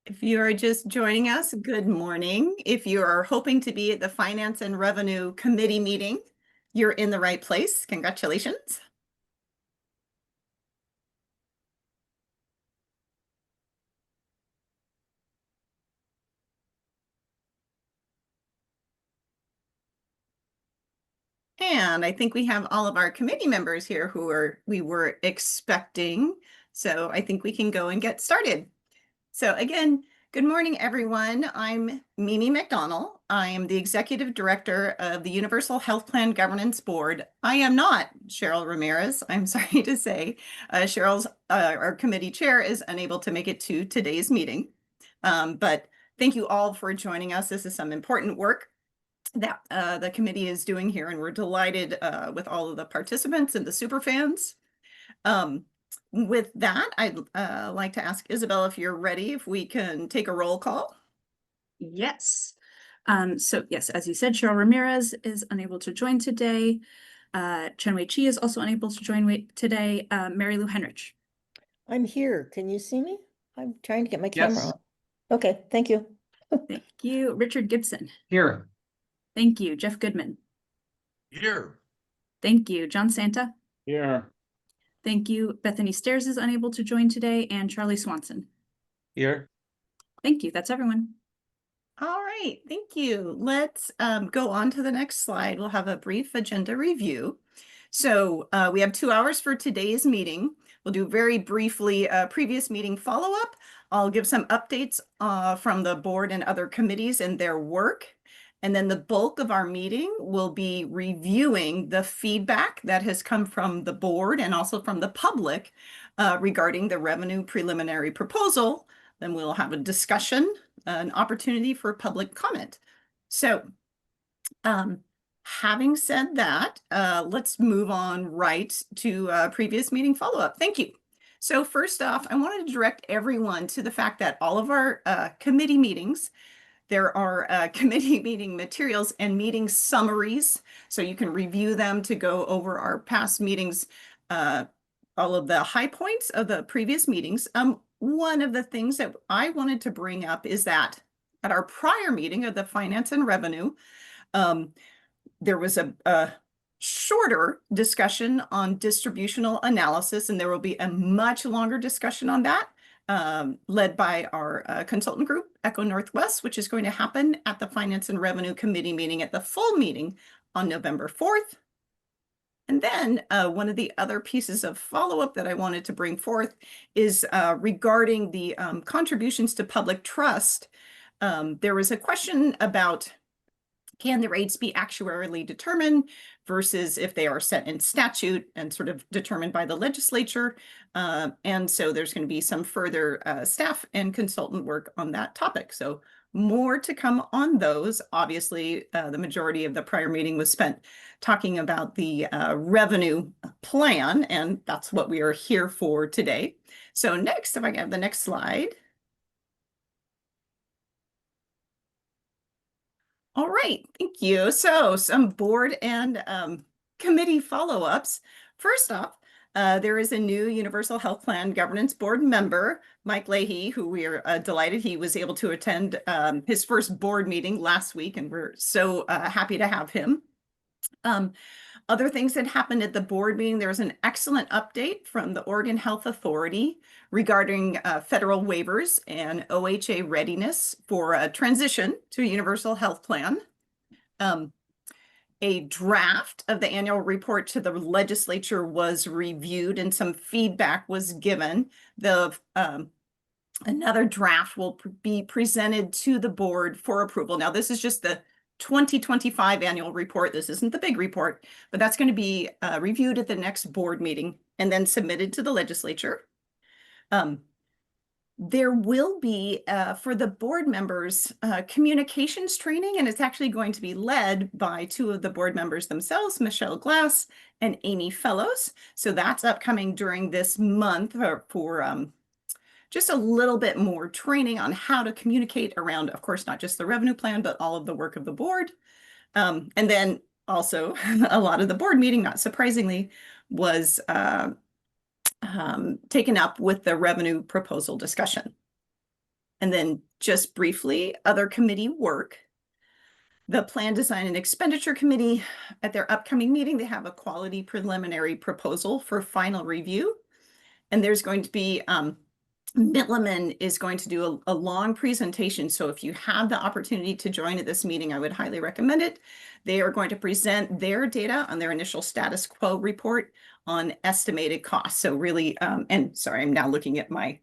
If you are just joining us, good morning. If you are hoping to be at the Finance and Revenue Committee meeting, you're in the right place. Congratulations. And I think we have all of our committee members here we were expecting. So I think we can go and get started. So again, good morning, everyone. I'm Mimi McDonald. I am the Executive Director of the Universal Health Plan Governance Board. I am not Cheryl Ramirez. I'm sorry to say. Our committee chair, is unable to make it to today's meeting. But thank you all for joining us. This is some important work that the committee is doing here, and we're delighted with all of the participants and the super fans. With that, I'd like to ask Isabel if you're ready, if we can take a roll call. Yes. So yes, as you said, Cheryl Ramirez is unable to join today. Chenwei Chi is also unable to join today. Mary Lou Henrich. I'm here. Can you see me? I'm trying to get my camera Yes. on. Okay, thank you. Thank you. Richard Gibson. Here. Thank you. Jeff Goodman. Here. Thank you. John Santa. Here. Thank you. Bethany Stairs is unable to join today, and Charlie Swanson. Here. Thank you. That's everyone. All right, thank you. Let's go on to the next slide. We'll have a brief agenda review. So we have 2 hours for today's meeting. We'll do very briefly a previous meeting follow-up. I'll give some updates from the board and other committees and their work. And then the bulk of our meeting will be reviewing the feedback that has come from the board and also from the public regarding the revenue preliminary proposal. Then we'll have a discussion, an opportunity for public comment. So having said that, let's move on right to previous meeting follow-up. Thank you. So first off, I wanted to direct everyone to the fact that all of our committee meetings, there are committee meeting materials and meeting summaries, so you can review them to go over our past meetings, all of the high points of the previous meetings. One of the things that I wanted to bring up is that at our prior meeting of the Finance and Revenue, there was a shorter discussion on distributional analysis, and there will be a much longer discussion on that, led by our consultant group, Echo Northwest, which is going to happen at the Finance and Revenue Committee meeting at the full meeting on November 4th. And then one of the other pieces of follow-up that I wanted to bring forth is regarding the contributions to public trust. There was a question about, can the rates be actuarially determined versus if they are set in statute and sort of determined by the legislature? And so there's going to be some further staff and consultant work on that topic. So more to come on those. Obviously, the majority of the prior meeting was spent talking about the revenue plan, and that's what we are here for today. So next, if I can have the next slide. All right, thank you. So some board and committee follow-ups. First off, there is a new Universal Health Plan Governance Board member, Mike Leahy, who we are delighted he was able to attend his first board meeting last week, and we're so happy to have him. Other things that happened at the board meeting, there was an excellent update from the Oregon Health Authority regarding federal waivers and OHA readiness for a transition to a universal health plan. A draft of the annual report to the legislature was reviewed and some feedback was given. Another draft will be presented to the board for approval. Now, this is just the 2025 annual report. This isn't the big report, but that's going to be reviewed at the next board meeting and then submitted to the legislature. There will be, for the board members, communications training, and it's actually going to be led by two of the board members themselves, Michelle Glass and Amy Fellows. So that's upcoming during this month for just a little bit more training on how to communicate around, of course, not just the revenue plan, but all of the work of the board. And then also a lot of the board meeting, not surprisingly, was taken up with the revenue proposal discussion. And then just briefly, other committee work. The Plan, Design, and Expenditure Committee, at their upcoming meeting, they have a quality preliminary proposal for final review. And there's going to be, Milliman is going to do a long presentation. So if you have the opportunity to join at this meeting, I would highly recommend it. They are going to present their data on their initial status quo report on estimated costs. So really, and sorry, I'm now looking at my,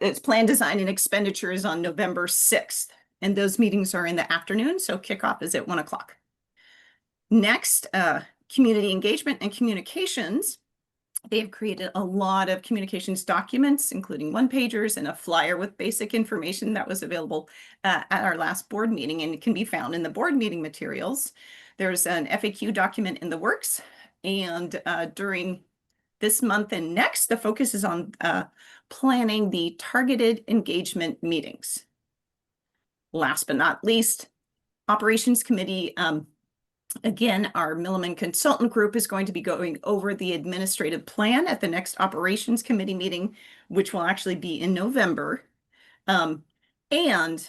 it's Plan, Design, and Expenditure is on November 6th. And those meetings are in the afternoon, so kickoff is at 1 o'clock. Next, community engagement and communications. They've created a lot of communications documents, including one-pagers and a flyer with basic information that was available at our last board meeting, and it can be found in the board meeting materials. There's an FAQ document in the works, and during this month and next, the focus is on planning the targeted engagement meetings. Last but not least, Operations Committee. Again, our Milliman Consultant Group is going to be going over the administrative plan at the next Operations Committee meeting, which will actually be in November. And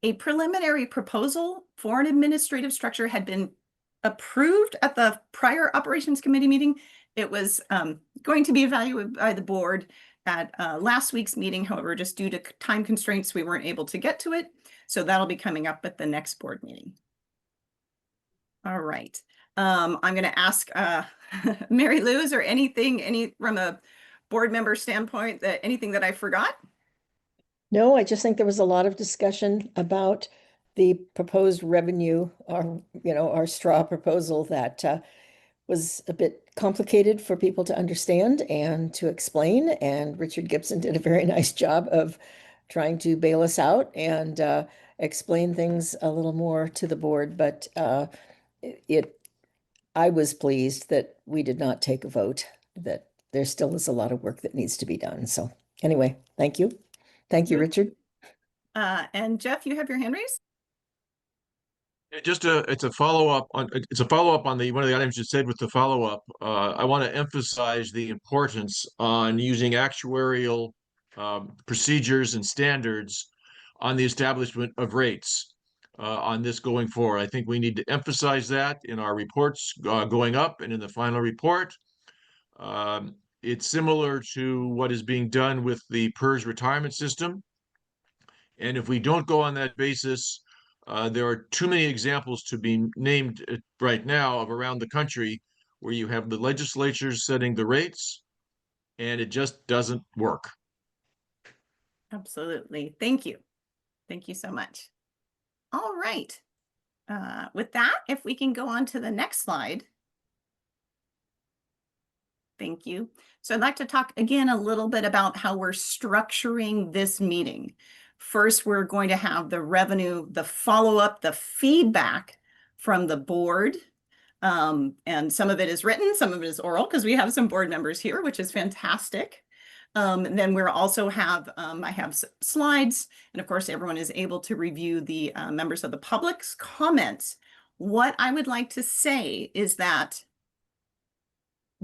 a preliminary proposal for an administrative structure had been approved at the prior Operations Committee meeting. It was going to be evaluated by the board at last week's meeting. However, just due to time constraints, we weren't able to get to it. So that'll be coming up at the next board meeting. All right. I'm going to ask Mary Lou, is there anything from a board member standpoint, that anything that I forgot? No, I just think there was a lot of discussion about the proposed revenue, or, our straw proposal that was a bit complicated for people to understand and to explain. And Richard Gibson did a very nice job of trying to bail us out and explain things a little more to the board. But I was pleased that we did not take a vote, that there still is a lot of work that needs to be done. So anyway, thank you. Thank you, Richard. And Jeff, you have your hand raised? It's a follow-up on one of the items you said with the follow-up. I want to emphasize the importance on using actuarial procedures and standards on the establishment of rates on this going forward. I think we need to emphasize that in our reports going up and in the final report. It's similar to what is being done with the PERS retirement system. And if we don't go on that basis, there are too many examples to be named right now of around the country where you have the legislatures setting the rates and it just doesn't work. Absolutely. Thank you. Thank you so much. All right. With that, if we can go on to the next slide. Thank you. So I'd like to talk again a little bit about how we're structuring this meeting. First, we're going to have the revenue, the follow-up, the feedback from the board. And some of it is written, some of it is oral, because we have some board members here, which is fantastic. And then we'll also have, I have slides, and of course, everyone is able to review the members of the public's comments. What I would like to say is that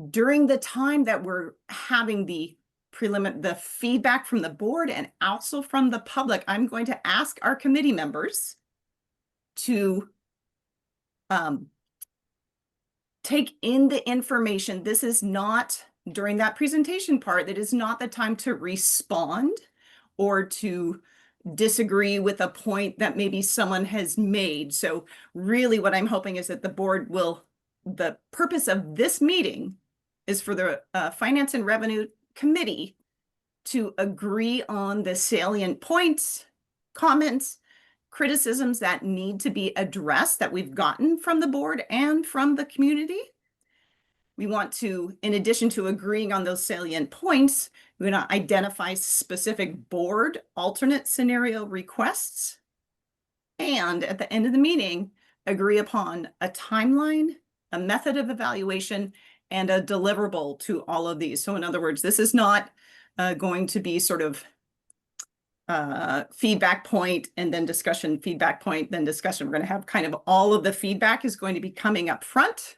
during the time that we're having the feedback from the board and also from the public, I'm going to ask our committee members to take in the information. This is not, during that presentation part, that is not the time to respond or to disagree with a point that maybe someone has made. So really what I'm hoping is that the board will, the purpose of this meeting is for the Finance and Revenue Committee to agree on the salient points, comments, criticisms that need to be addressed that we've gotten from the board and from the community. We want to, in addition to agreeing on those salient points, we want to identify specific board alternate scenario requests. And at the end of the meeting, agree upon a timeline, a method of evaluation, and a deliverable to all of these. So in other words, this is not going to be sort of feedback point and then discussion, feedback point, then discussion. We're going to have kind of all of the feedback is going to be coming up front.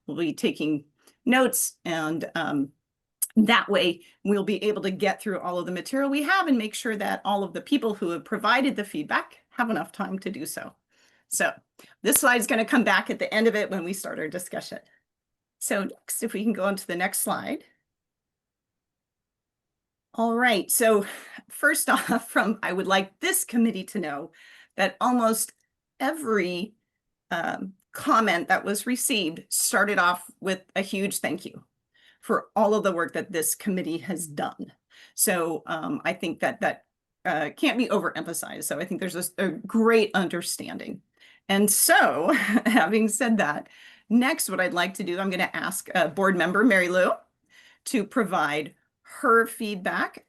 We'll be taking notes and That way, we'll be able to get through all of the material we have and make sure that all of the people who have provided the feedback have enough time to do so. So this slide is going to come back at the end of it when we start our discussion. So next, if we can go on to the next slide. All right, so first off, I would like this committee to know that almost every comment that was received started off with a huge thank you for all of the work that this committee has done. So I think that can't be overemphasized. So I think there's a great understanding. And so having said that, next what I'd like to do, I'm going to ask board member Mary Lou to provide her feedback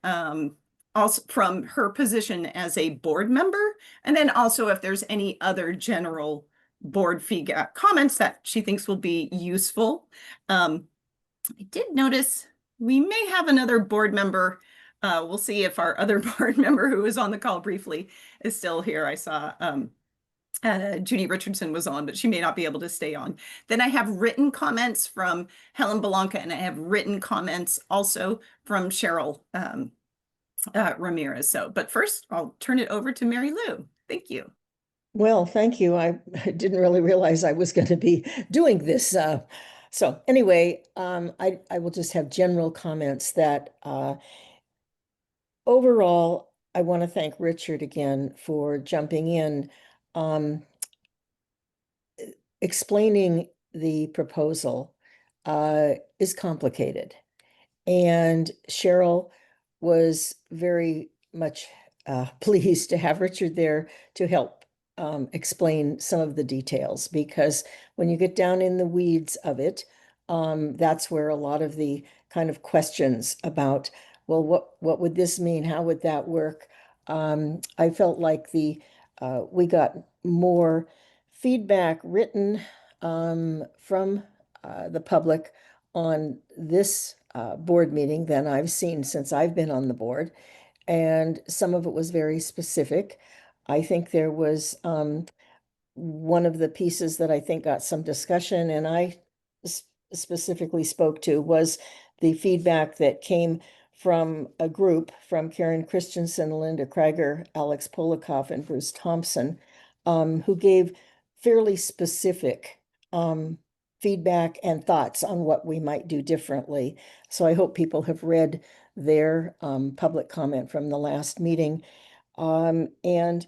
also from her position as a board member, and then also if there's any other general board feedback comments that she thinks will be useful. I did notice we may have another board member. We'll see if our other board member who was on the call briefly is still here. I saw Judy Richardson was on, but she may not be able to stay on. Then I have written comments from Helen Belanca, and I have written comments also from Cheryl Ramirez. So, but first I'll turn it over to Mary Lou. Thank you. Well, thank you. I didn't really realize I was going to be doing this. So anyway, I will just have general comments that overall, I want to thank Richard again for jumping in. Explaining the proposal is complicated. And Cheryl was very much pleased to have Richard there to help explain some of the details, because when you get down in the weeds of it, that's where a lot of the kind of questions about, well, what would this mean? How would that work? I felt like we got more feedback written from the public on this board meeting than I've seen since I've been on the board. And some of it was very specific. I think there was one of the pieces that I think got some discussion, and I specifically spoke to, was the feedback that came from a group from Karen Christensen, Linda Krieger, Alex Polikoff, and Bruce Thompson, who gave fairly specific feedback and thoughts on what we might do differently. So I hope people have read their public comment from the last meeting. And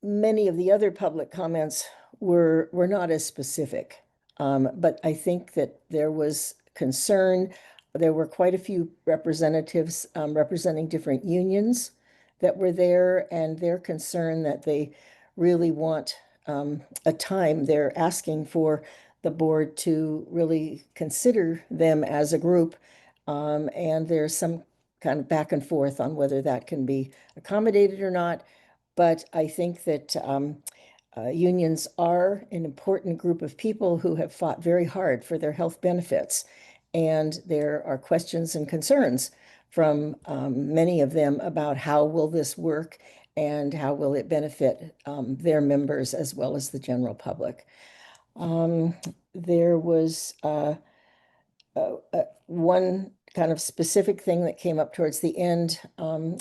many of the other public comments were not as specific. But I think that there was concern. There were quite a few representatives representing different unions that were there, and their concern that they really want a time. They're asking for the board to really consider them as a group. And there's some kind of back and forth on whether that can be accommodated or not. But I think that unions are an important group of people who have fought very hard for their health benefits. And there are questions and concerns from many of them about how will this work and how will it benefit their members as well as the general public. There was one kind of specific thing that came up towards the end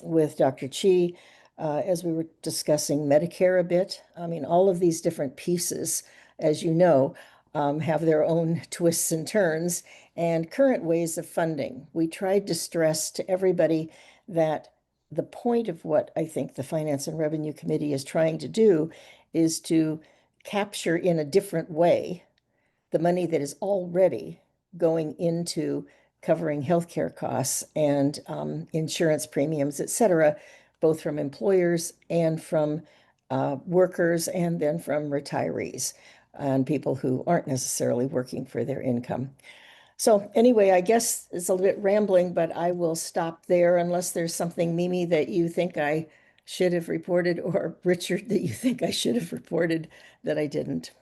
with Dr. Chi as we were discussing Medicare a bit. I mean, all of these different pieces, as you know, have their own twists and turns and current ways of funding. We tried to stress to everybody that the point of what I think the Finance and Revenue Committee is trying to do is to capture in a different way the money that is already going into covering healthcare costs and insurance premiums, et cetera, both from employers and from workers, and then from retirees and people who aren't necessarily working for their income. So anyway, I guess it's a little bit rambling, but I will stop there unless there's something, Mimi, that you think I should have reported, or Richard, that you think I should have reported that I didn't.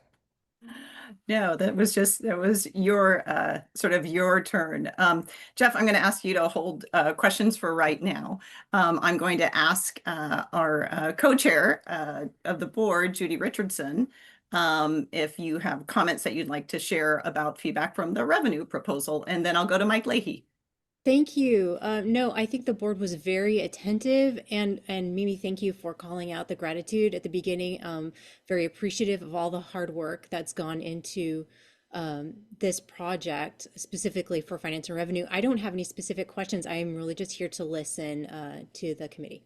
No, that was your sort of your turn. Jeff, I'm going to ask you to hold questions for right now. I'm going to ask our co-chair of the board, Judy Richardson, if you have comments that you'd like to share about feedback from the revenue proposal, and then I'll go to Mike Leahy. Thank you. No, I think the board was very attentive, and Mimi, thank you for calling out the gratitude at the beginning. Very appreciative of all the hard work that's gone into this project, specifically for finance and revenue. I don't have any specific questions. I am really just here to listen to the committee.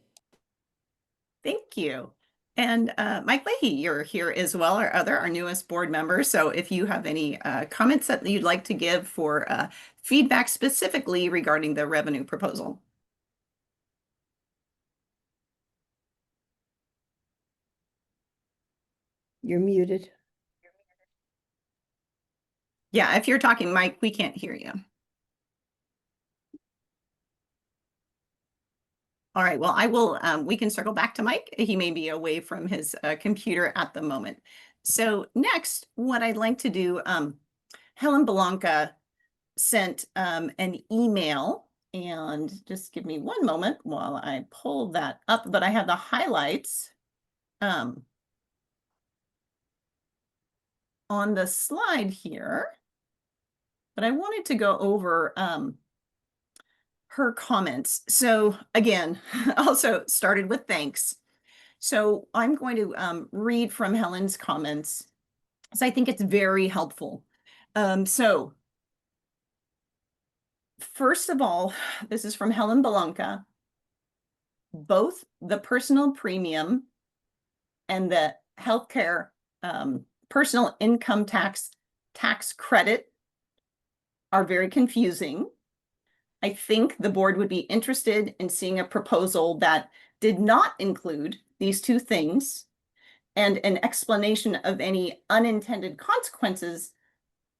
Thank you. And Mike Leahy, you're here as well, our newest board member. So if you have any comments that you'd like to give for feedback specifically regarding the revenue proposal. You're muted. Yeah, if you're talking, Mike, we can't hear you. All right, well, I will, we can circle back to Mike. He may be away from his computer at the moment. So next, what I'd like to do, Helen Belanca sent an email, and just give me one moment while I pull that up, but I have the highlights on the slide here, but I wanted to go over her comments. So again, also started with thanks. So I'm going to read from Helen's comments, because I think it's very helpful. So first of all, this is from Helen Belanca. Both the personal premium and the healthcare personal income tax credit are very confusing. I think the board would be interested in seeing a proposal that did not include these two things and an explanation of any unintended consequences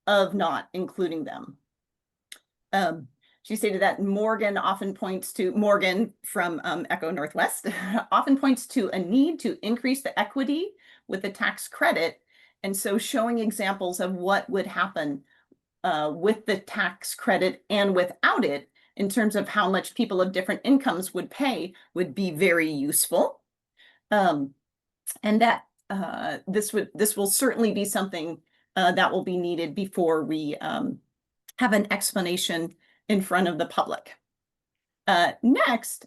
of not including them. She stated that Morgan from Echo Northwest often points to a need to increase the equity with the tax credit. And so showing examples of what would happen with the tax credit and without it, in terms of how much people of different incomes would pay, would be very useful. And that this will certainly be something that will be needed before we have an explanation in front of the public. Next,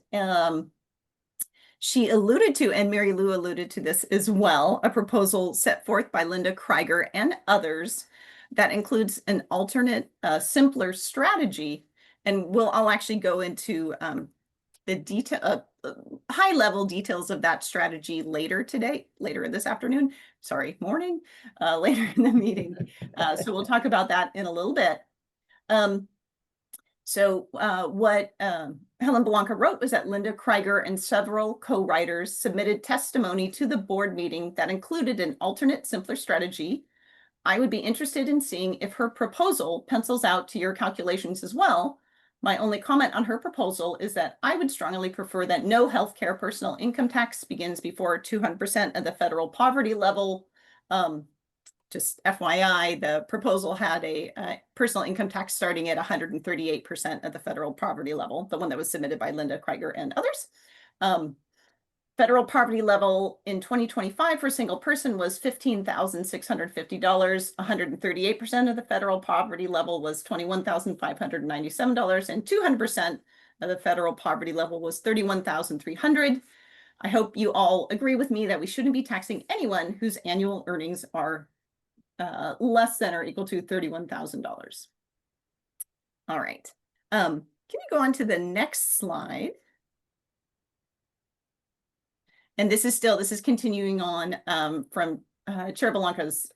she alluded to, and Mary Lou alluded to this as well, a proposal set forth by Linda Krieger and others that includes an alternate, simpler strategy. And I'll actually go into the high-level details of that strategy later this afternoon. Sorry, morning, later in the meeting. So we'll talk about that in a little bit. What Helen Belanca wrote was that Linda Krieger and several co-writers submitted testimony to the board meeting that included an alternate, simpler strategy. I would be interested in seeing if her proposal pencils out to your calculations as well. My only comment on her proposal is that I would strongly prefer that no healthcare personal income tax begins before 200% of the federal poverty level. Just FYI, the proposal had a personal income tax starting at 138% of the federal poverty level, the one that was submitted by Linda Krieger and others. Federal poverty level in 2025 for a single person was $15,650. 138% of the federal poverty level was $21,597, and 200% of the federal poverty level was $31,300. I hope you all agree with me that we shouldn't be taxing anyone whose annual earnings are less than or equal to $31,000. All right. Can you go on to the next slide? And this is continuing on from Chair Belanca's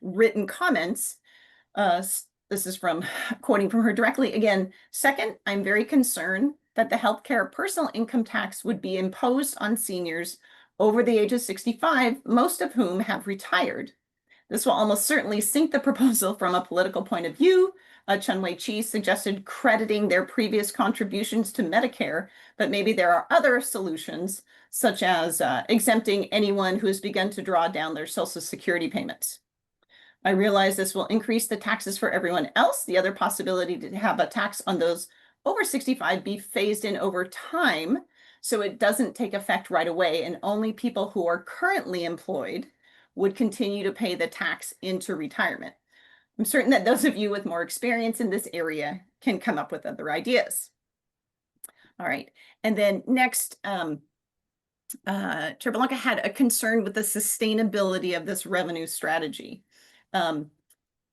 written comments. This is from quoting from her directly again. Second, I'm very concerned that the healthcare personal income tax would be imposed on seniors over the age of 65, most of whom have retired. This will almost certainly sink the proposal from a political point of view. Chun-Wei Chi suggested crediting their previous contributions to Medicare, but maybe there are other solutions, such as exempting anyone who has begun to draw down their Social Security payments. I realize this will increase the taxes for everyone else. The other possibility to have a tax on those over 65 be phased in over time, So it doesn't take effect right away, and only people who are currently employed would continue to pay the tax into retirement. I'm certain that those of you with more experience in this area can come up with other ideas. All right, and then next, Chair Blanca had a concern with the sustainability of this revenue strategy.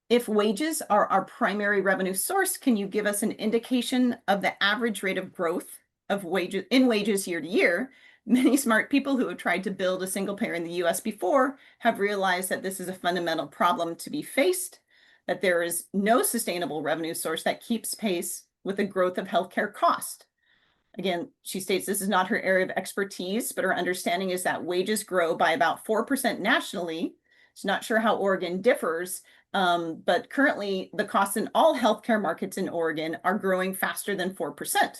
If wages are our primary revenue source, can you give us an indication of the average rate of growth of wages year to year? Many smart people who have tried to build a single payer in the US before have realized that this is a fundamental problem to be faced, that there is no sustainable revenue source that keeps pace with the growth of healthcare cost. Again, she states this is not her area of expertise, but her understanding is that wages grow by about 4% nationally. She's not sure how Oregon differs, but currently the costs in all healthcare markets in Oregon are growing faster than 4%.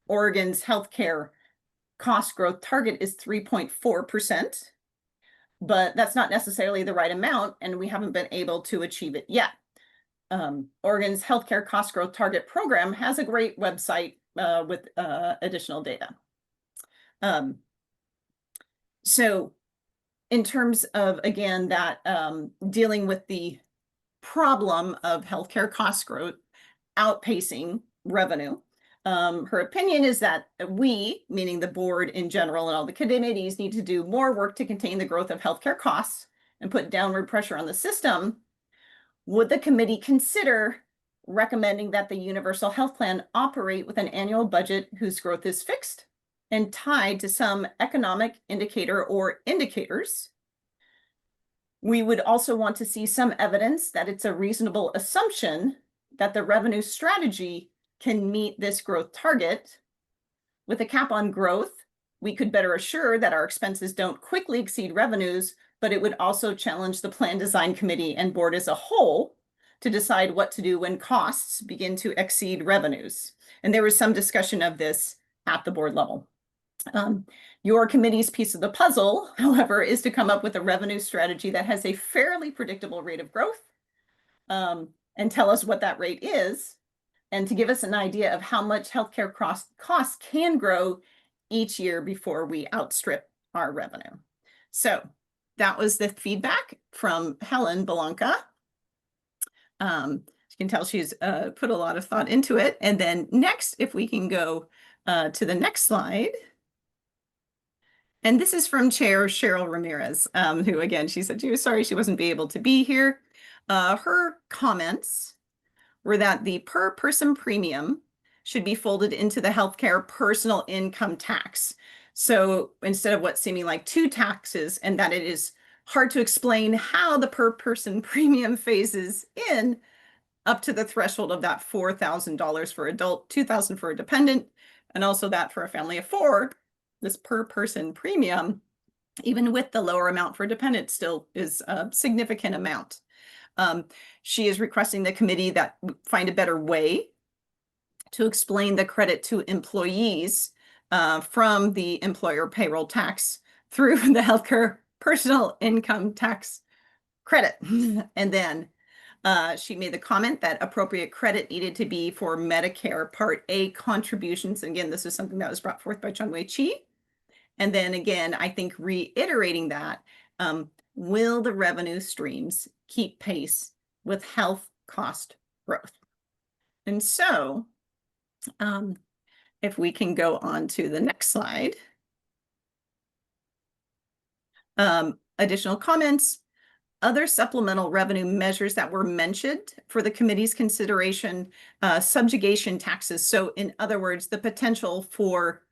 Oregon's healthcare cost growth target is 3.4%, but that's not necessarily the right amount, and we haven't been able to achieve it yet. Oregon's healthcare cost growth target program has a great website with additional data. So in terms of, again, that dealing with the problem of healthcare cost growth outpacing revenue, her opinion is that we, meaning the board in general and all the committees, need to do more work to contain the growth of healthcare costs and put downward pressure on the system. Would the committee consider recommending that the universal health plan operate with an annual budget whose growth is fixed and tied to some economic indicator or indicators? We would also want to see some evidence that it's a reasonable assumption that the revenue strategy can meet this growth target. With a cap on growth, we could better assure that our expenses don't quickly exceed revenues, but it would also challenge the plan design committee and board as a whole to decide what to do when costs begin to exceed revenues. And there was some discussion of this at the board level. Your committee's piece of the puzzle, however, is to come up with a revenue strategy that has a fairly predictable rate of growth, and tell us what that rate is, and to give us an idea of how much healthcare costs can grow each year before we outstrip our revenue. So that was the feedback from Helen Belanca. You can tell she's put a lot of thought into it. And then next, if we can go to the next slide. And this is from Chair Cheryl Ramirez, who, again, she said she was sorry she wasn't able to be here. Her comments were that the per person premium should be folded into the healthcare personal income tax. So instead of what seeming like two taxes, and that it is hard to explain how the per person premium phases in up to the threshold of that $4,000 for adult, $2,000 for a dependent, and also that for a family of four, this per person premium, even with the lower amount for dependent, still is a significant amount. She is requesting the committee that find a better way to explain the credit to employees from the employer payroll tax through the healthcare personal income tax credit. And then she made the comment that appropriate credit needed to be for Medicare Part A contributions. Again, this is something that was brought forth by Chun-Wei Chi. And then again, I think reiterating that, will the revenue streams keep pace with health cost growth? And so if we can go on to the next slide. Additional comments. Other supplemental revenue measures that were mentioned for the committee's consideration, subjugation taxes. So in other words, the potential for,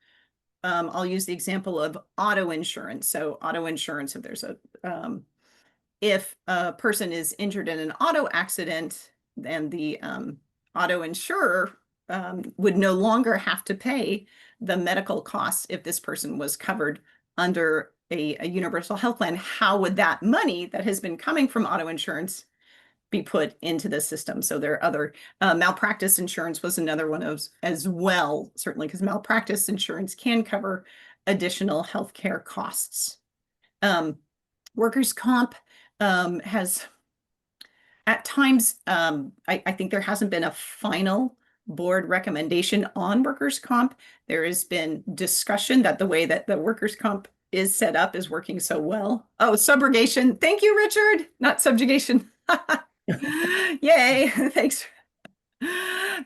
I'll use the example of auto insurance. So auto insurance, if there's if a person is injured in an auto accident, then the auto insurer would no longer have to pay the medical costs if this person was covered under a universal health plan. How would that money that has been coming from auto insurance be put into the system? So there are other, malpractice insurance was another one of as well, certainly, because malpractice insurance can cover additional healthcare costs. Workers' comp has at times, I think there hasn't been a final board recommendation on workers' comp. There has been discussion that the way that the workers' comp is set up is working so well. Oh, subrogation. Thank you, Richard. Not subjugation. Yay. Thanks.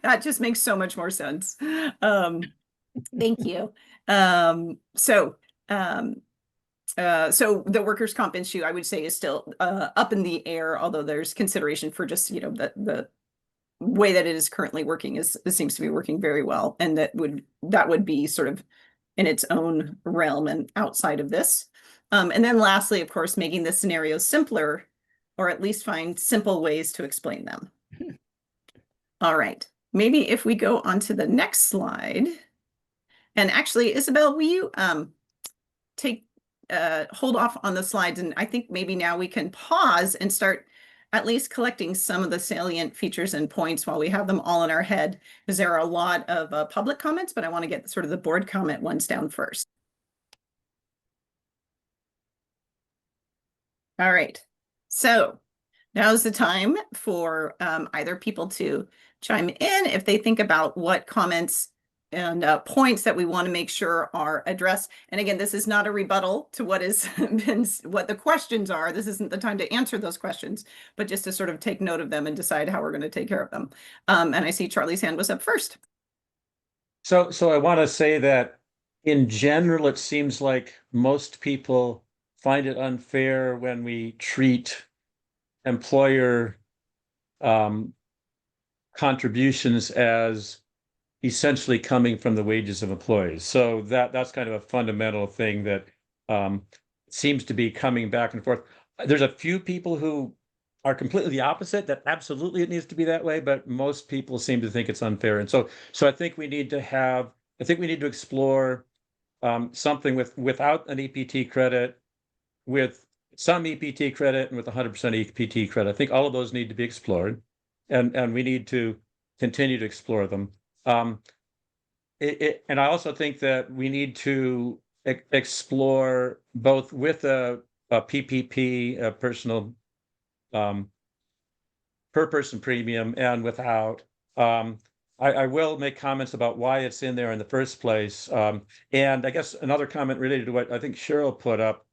That just makes so much more sense. Thank you. So the workers' comp issue, I would say, is still up in the air, although there's consideration for just, the way that it is currently working it seems to be working very well. And that would be sort of in its own realm and outside of this. And then lastly, of course, making the scenarios simpler, or at least find simple ways to explain them. All right, maybe if we go on to the next slide. And actually, Isabel, will you hold off on the slides, and I think maybe now we can pause and start at least collecting some of the salient features and points while we have them all in our head, because there are a lot of public comments, but I want to get sort of the board comment ones down first. All right, so now's the time for either people to chime in if they think about what comments and points that we want to make sure are addressed. And again, this is not a rebuttal to what what the questions are. This isn't the time to answer those questions, but just to sort of take note of them and decide how we're going to take care of them. And I see Charlie's hand was up first. So I want to say that in general, it seems like most people find it unfair when we treat employer contributions as essentially coming from the wages of employees. So that's kind of a fundamental thing that seems to be coming back and forth. There's a few people who are completely the opposite, that absolutely it needs to be that way, but most people seem to think it's unfair. And so I think we need to explore something without an EPT credit, with some EPT credit, and with 100% EPT credit. I think all of those need to be explored, and we need to continue to explore them. And I also think that we need to explore both with a PPP, a personal per person premium, and without. I will make comments about why it's in there in the first place. And I guess another comment related to what I think Cheryl put up,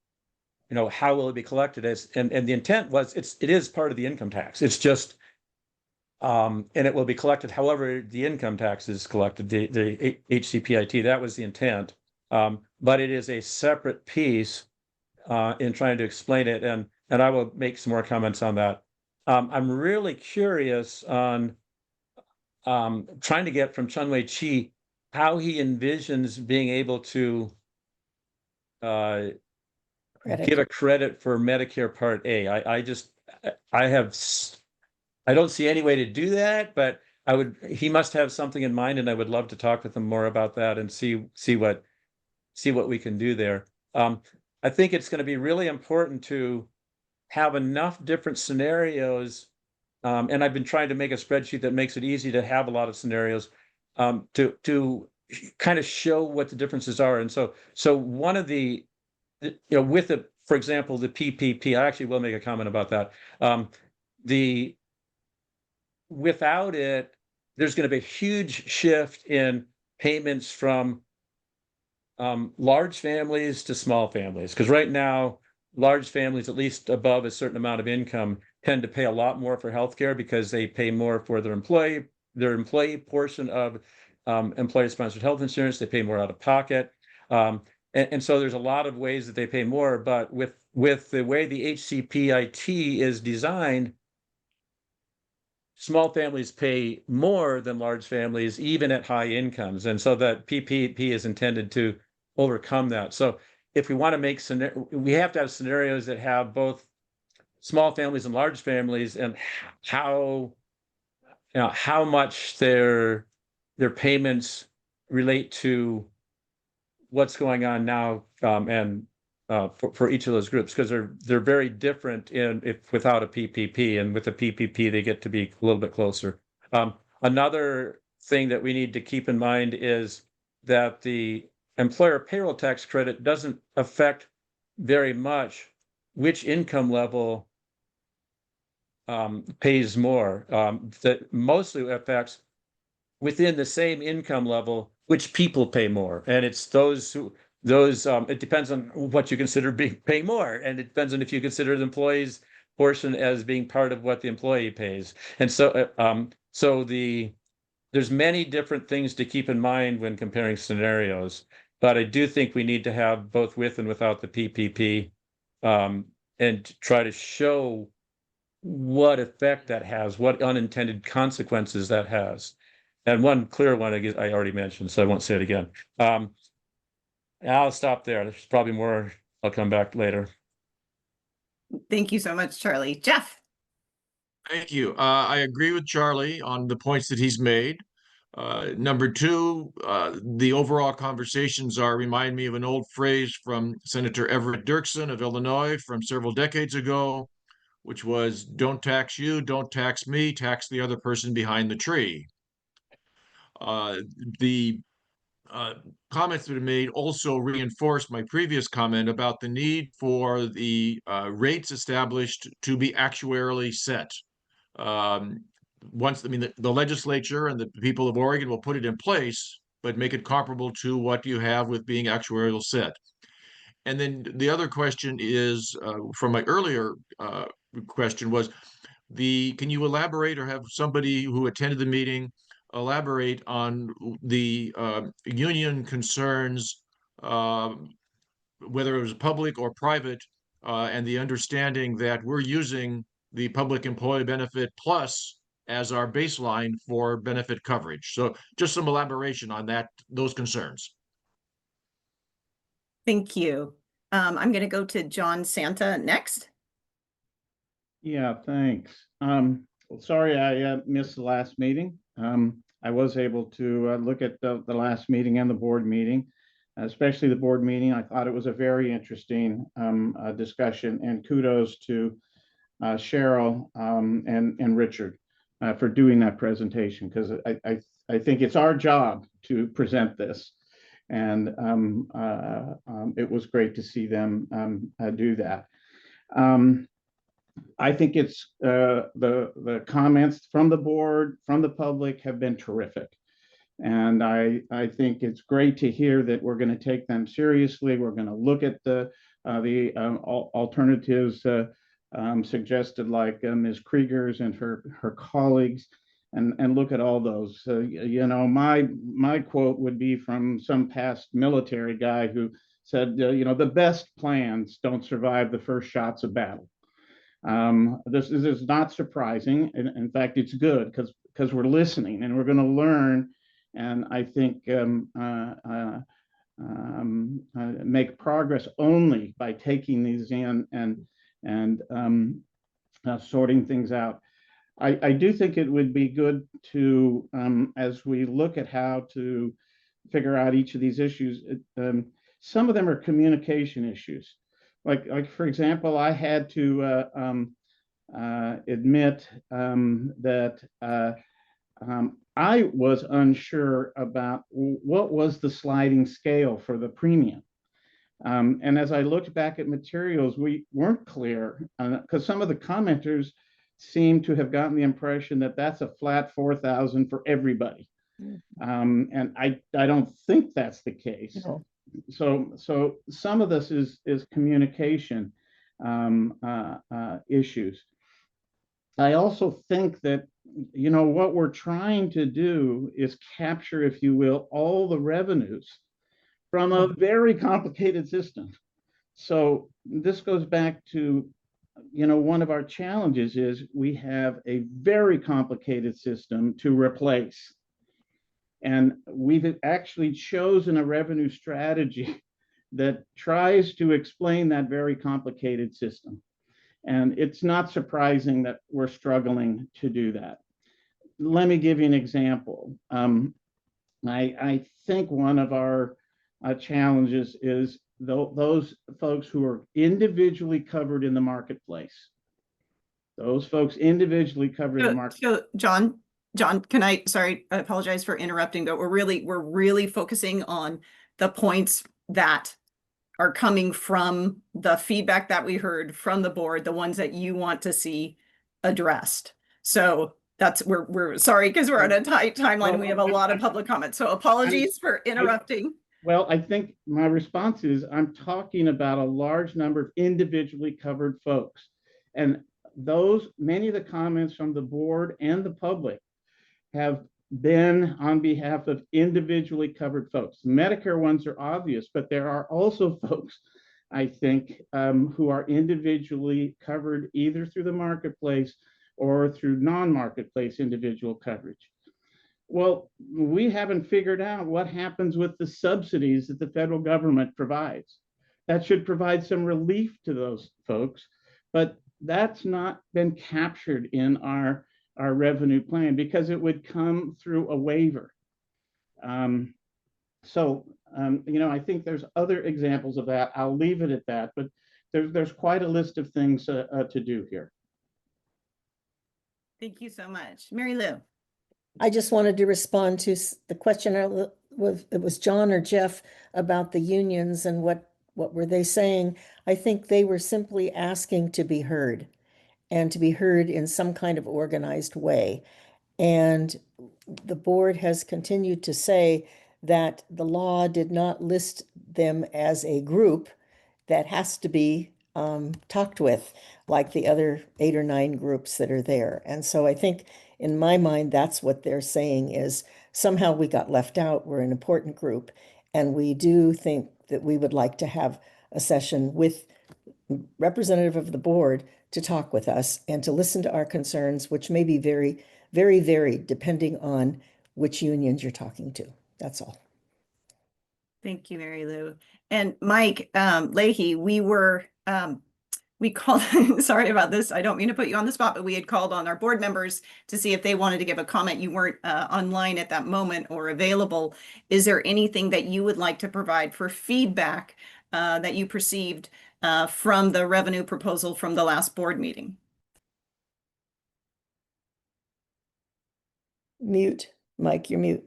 how will it be collected as, and the intent was it is part of the income tax. It's just, and it will be collected however the income tax is collected, the HCPIT, that was the intent. But it is a separate piece in trying to explain it. And I will make some more comments on that. I'm really curious on trying to get from Chun-Wei Chi how he envisions being able to give a credit for Medicare Part A. I don't see any way to do that, but he must have something in mind, and I would love to talk with him more about that and see what we can do there. I think it's going to be really important to have enough different scenarios, and I've been trying to make a spreadsheet that makes it easy to have a lot of scenarios to kind of show what the differences are. And so one of the, with the, for example, the PPP, I actually will make a comment about that. Without it, there's going to be a huge shift in payments from large families to small families, because right now, large families, at least above a certain amount of income, tend to pay a lot more for healthcare because they pay more for their employee portion of employer-sponsored health insurance. They pay more out of pocket. And so there's a lot of ways that they pay more, but with the way the HCPIT is designed, small families pay more than large families, even at high incomes. And so that PPP is intended to overcome that. So if we want to make we have to have scenarios that have both small families and large families, and how much their payments relate to what's going on now, and for each of those groups, because they're very different without a PPP, and with a PPP they get to be a little bit closer. Another thing that we need to keep in mind is that the employer payroll tax credit doesn't affect very much which income level pays more. That mostly affects within the same income level, which people pay more. And it's it depends on what you consider paying more. And it depends on if you consider the employee's portion as being part of what the employee pays. And so, there's many different things to keep in mind when comparing scenarios, but I do think we need to have both with and without the PPP, and try to show what effect that has, what unintended consequences that has. And one clear one, I guess I already mentioned, so I won't say it again. I'll stop there. There's probably more. I'll come back later. Thank you so much, Charlie. Jeff? Thank you. I agree with Charlie on the points that he's made. Number two, the overall conversations remind me of an old phrase from Senator Everett Dirksen of Illinois from several decades ago, which was, don't tax you, don't tax me, tax the other person behind the tree. The comments that are made also reinforce my previous comment about the need for the rates established to be actuarially set. Once, I mean, the legislature and the people of Oregon will put it in place, but make it comparable to what you have with being actuarial set. And then the other question is, from my earlier question was, can you elaborate or have somebody who attended the meeting elaborate on the union concerns, whether it was public or private, and the understanding that we're using the public employee benefit plus as our baseline for benefit coverage. So just some elaboration on those concerns. Thank you. I'm going to go to John Santa next. Yeah, thanks. Sorry I missed the last meeting. I was able to look at the last meeting and the board meeting, especially the board meeting. I thought it was a very interesting discussion, and kudos to Cheryl and Richard for doing that presentation, because I think it's our job to present this. And it was great to see them do that. I think it's the comments from the board, from the public have been terrific. And I think it's great to hear that we're going to take them seriously. We're going to look at the alternatives suggested, like Ms. Krieger's and her colleagues, and look at all those. You know, my quote would be from some past military guy who said, you know, the best plans don't survive the first shots of battle. This is not surprising. In fact, it's good because we're listening and we're going to learn, and I think make progress only by taking these in and sorting things out. I do think it would be good to, as we look at how to figure out each of these issues, some of them are communication issues. Like for example, I had to admit that I was unsure about what was the sliding scale for the premium. And as I looked back at materials, we weren't clear, because some of the commenters seem to have gotten the impression that that's a flat 4,000 for everybody. And I don't think that's the case. No. So some of this is communication issues. I also think that, you know, what we're trying to do is capture, if you will, all the revenues from a very complicated system. So this goes back to, you know, one of our challenges is we have a very complicated system to replace. And we've actually chosen a revenue strategy that tries to explain that very complicated system. And it's not surprising that we're struggling to do that. Let me give you an example. I think one of our challenges is those folks who are individually covered in the marketplace. Those folks individually covered in the market. So John, sorry, I apologize for interrupting, but we're really focusing on the points that are coming from the feedback that we heard from the board, the ones that you want to see addressed. So we're sorry because we're on a tight timeline and we have a lot of public comments. So apologies for interrupting. Well, I think my response is I'm talking about a large number of individually covered folks. And many of the comments from the board and the public have been on behalf of individually covered folks. Medicare ones are obvious, but there are also folks, I think, who are individually covered either through the marketplace or through non-marketplace individual coverage. Well, we haven't figured out what happens with the subsidies that the federal government provides. That should provide some relief to those folks, but that's not been captured in our revenue plan because it would come through a waiver. I think there's other examples of that. I'll leave it at that, but there's quite a list of things to do here. Thank you so much. Mary Lou. I just wanted to respond to the question, it was John or Jeff about the unions and what were they saying? I think they were simply asking to be heard and to be heard in some kind of organized way. And the board has continued to say that the law did not list them as a group that has to be talked with, like the other 8 or 9 groups that are there. And so I think in my mind, that's what they're saying is somehow we got left out. We're an important group. And we do think that we would like to have a session with representative of the board to talk with us and to listen to our concerns, which may be very, very varied depending on which unions you're talking to. That's all. Thank you, Mary Lou. And Mike Leahy, we called, sorry about this. I don't mean to put you on the spot, but we had called on our board members to see if they wanted to give a comment. You weren't online at that moment or available. Is there anything that you would like to provide for feedback that you perceived from the revenue proposal from the last board meeting? Mute, Mike, you're mute.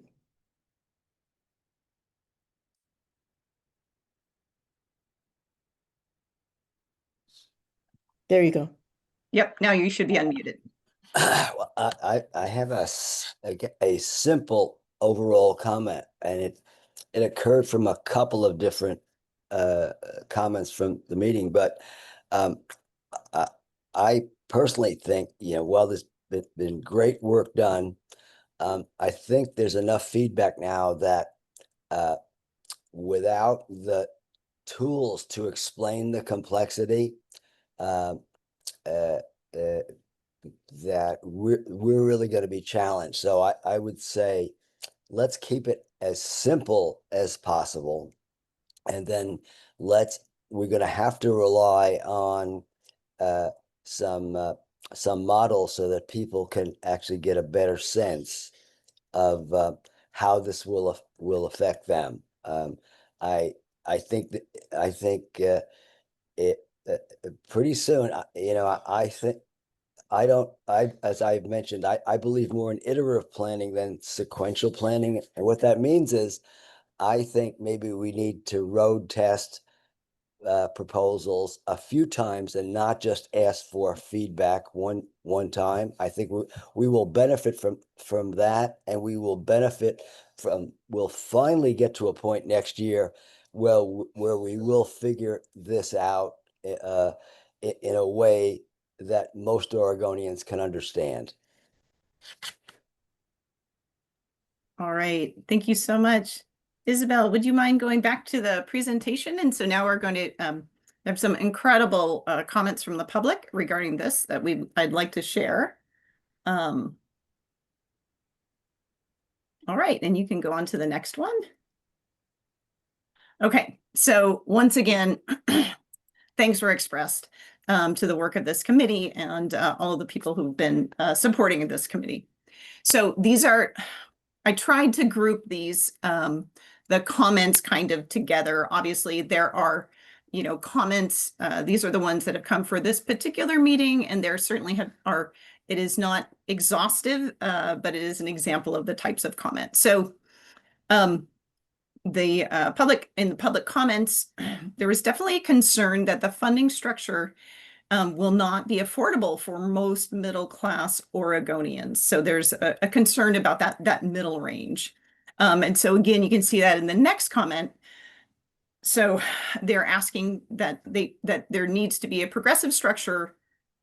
There you go. Yep, now you should be unmuted. Well, I have a simple overall comment, and it occurred from a couple of different comments from the meeting, but I personally think, while there's been great work done, I think there's enough feedback now that without the tools to explain the complexity, that we're really going to be challenged. So I would say, let's keep it as simple as possible. And then we're going to have to rely on some models so that people can actually get a better sense of how this will affect them. I think it pretty soon, as I've mentioned, I believe more in iterative planning than sequential planning. And what that means is, I think maybe we need to road test proposals a few times and not just ask for feedback one time. I think we will benefit from that, and we'll finally get to a point next year where we will figure this out in a way that most Oregonians can understand. All right, thank you so much. Isabel, would you mind going back to the presentation? And so now we're going to have some incredible comments from the public regarding this that I'd like to share. All right, and you can go on to the next one. Okay, so once again, thanks were expressed to the work of this committee and all of the people who've been supporting this committee. So I tried to group these, the comments kind of together. Obviously, there are, comments. These are the ones that have come for this particular meeting, and there certainly it is not exhaustive, but it is an example of the types of comments. So in the public comments, there was definitely a concern that the funding structure will not be affordable for most middle-class Oregonians. So there's a concern about that middle range. And so again, you can see that in the next comment. So they're asking that there needs to be a progressive structure,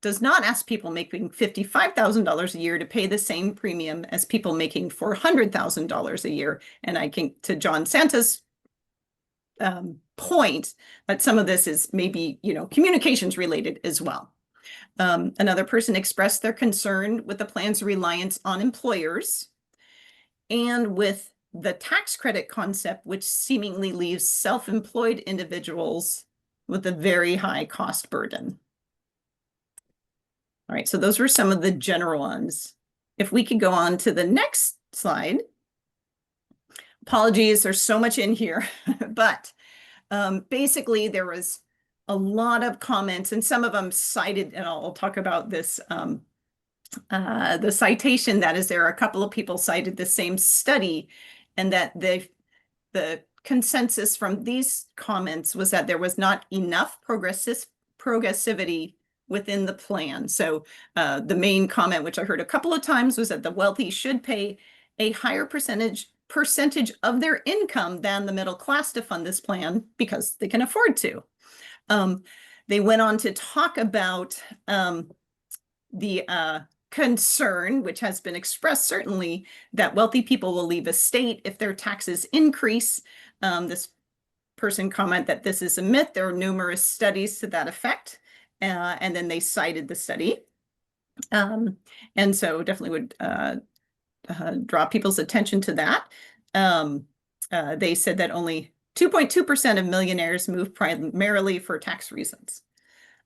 does not ask people making $55,000 a year to pay the same premium as people making $400,000 a year. And I think to John Santa's point that some of this is maybe, communications related as well. Another person expressed their concern with the plan's reliance on employers and with the tax credit concept, which seemingly leaves self-employed individuals with a very high cost burden. All right, so those were some of the general ones. If we could go on to the next slide. Apologies, there's so much in here, but basically there was a lot of comments, and some of them cited, and I'll talk about this, the citation that is there. A couple of people cited the same study, and that the consensus from these comments was that there was not enough progressivity within the plan. So the main comment, which I heard a couple of times, was that the wealthy should pay a higher percentage of their income than the middle class to fund this plan because they can afford to. They went on to talk about the concern, which has been expressed certainly, that wealthy people will leave a state if their taxes increase. This person comment that this is a myth. There are numerous studies to that effect. And then they cited the study. And so definitely would draw people's attention to that. They said that only 2.2% of millionaires move primarily for tax reasons.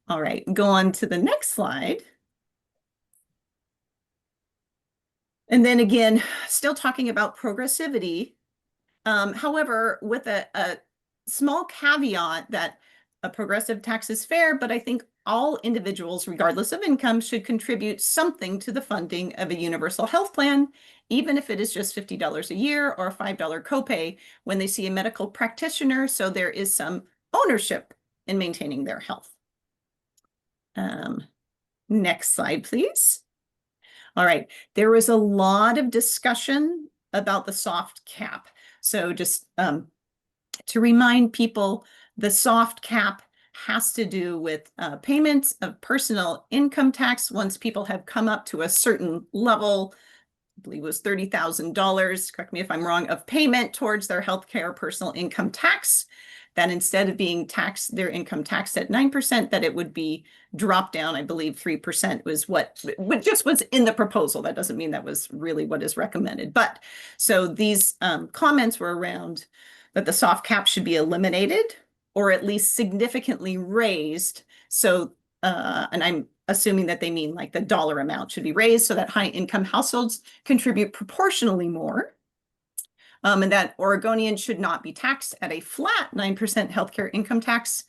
All right, go on to the next slide. And then again, still talking about progressivity. However, with a small caveat that a progressive tax is fair, but I think all individuals, regardless of income, should contribute something to the funding of a universal health plan, even if it is just $50 a year or a $5 copay when they see a medical practitioner, so there is some ownership in maintaining their health. Next slide, please. All right, there was a lot of discussion about the soft cap. So just to remind people, the soft cap has to do with payments of personal income tax once people have come up to a certain level. I believe it was $30,000, correct me if I'm wrong, of payment towards their healthcare personal income tax. That instead of being taxed, their income taxed at 9%, that it would be dropped down. I believe 3% was what just was in the proposal. That doesn't mean that was really what is recommended. But so these comments were around that the soft cap should be eliminated or at least significantly raised. So, and I'm assuming that they mean like the dollar amount should be raised so that high income households contribute proportionally more. And that Oregonians should not be taxed at a flat 9% healthcare income tax.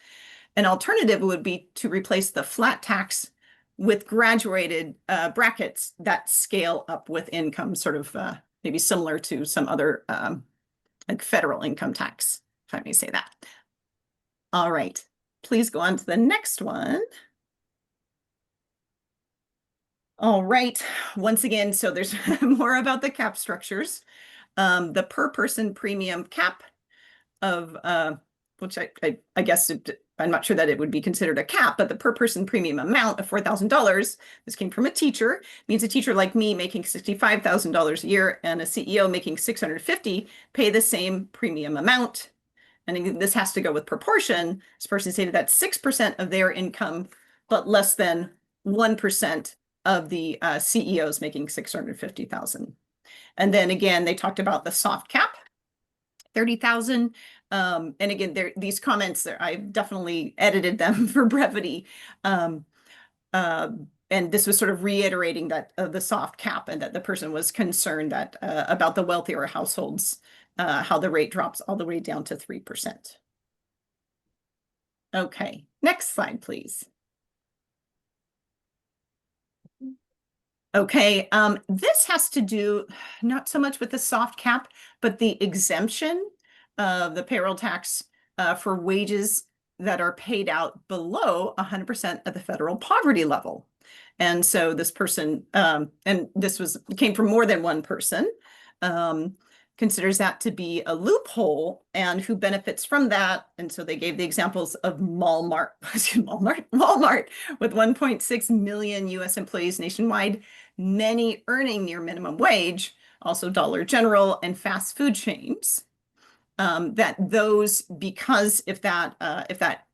An alternative would be to replace the flat tax with graduated brackets that scale up with income, sort of maybe similar to some other like federal income tax, if I may say that. All right, please go on to the next one. All right, once again, so there's more about the cap structures. The per person premium cap of, which I guess I'm not sure that it would be considered a cap, but the per person premium amount of $4,000, this came from a teacher, means a teacher like me making $65,000 a year and a CEO making $650 pay the same premium amount. And this has to go with proportion. This person stated that 6% of their income, but less than 1% of the CEOs making $650,000. And then again, they talked about the soft cap, 30,000. And again, these comments, I've definitely edited them for brevity. And this was sort of reiterating that the soft cap, and that the person was concerned that about the wealthier households, how the rate drops all the way down to 3%. Okay, next slide, please. Okay, this has to do not so much with the soft cap, but the exemption of the payroll tax for wages that are paid out below 100% of the federal poverty level. And so this person, and this came from more than one person, considers that to be a loophole and who benefits from that. And so they gave the examples of Walmart with 1.6 million US employees nationwide, many earning near minimum wage, also Dollar General and fast food chains. That those, because if that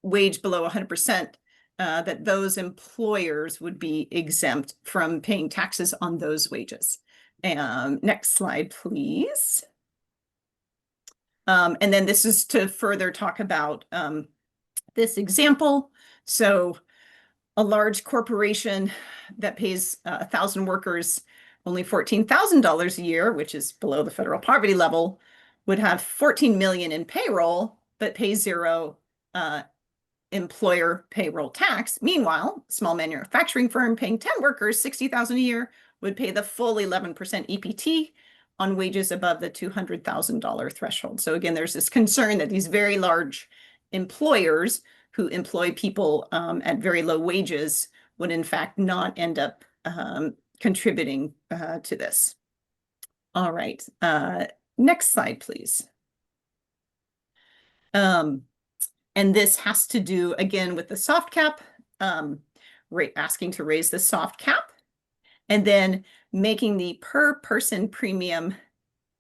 wage below 100%, that those employers would be exempt from paying taxes on those wages. Next slide, please. And then this is to further talk about this example. So a large corporation that pays 1,000 workers only $14,000 a year, which is below the federal poverty level, would have 14 million in payroll, but pays zero employer payroll tax. Meanwhile, small manufacturing firm paying 10 workers 60,000 a year would pay the full 11% EPT on wages above the $200,000 threshold. So again, there's this concern that these very large employers who employ people at very low wages would in fact not end up contributing to this. All right, next slide, please. And this has to do, again, with the soft cap, asking to raise the soft cap, and then making the per person premium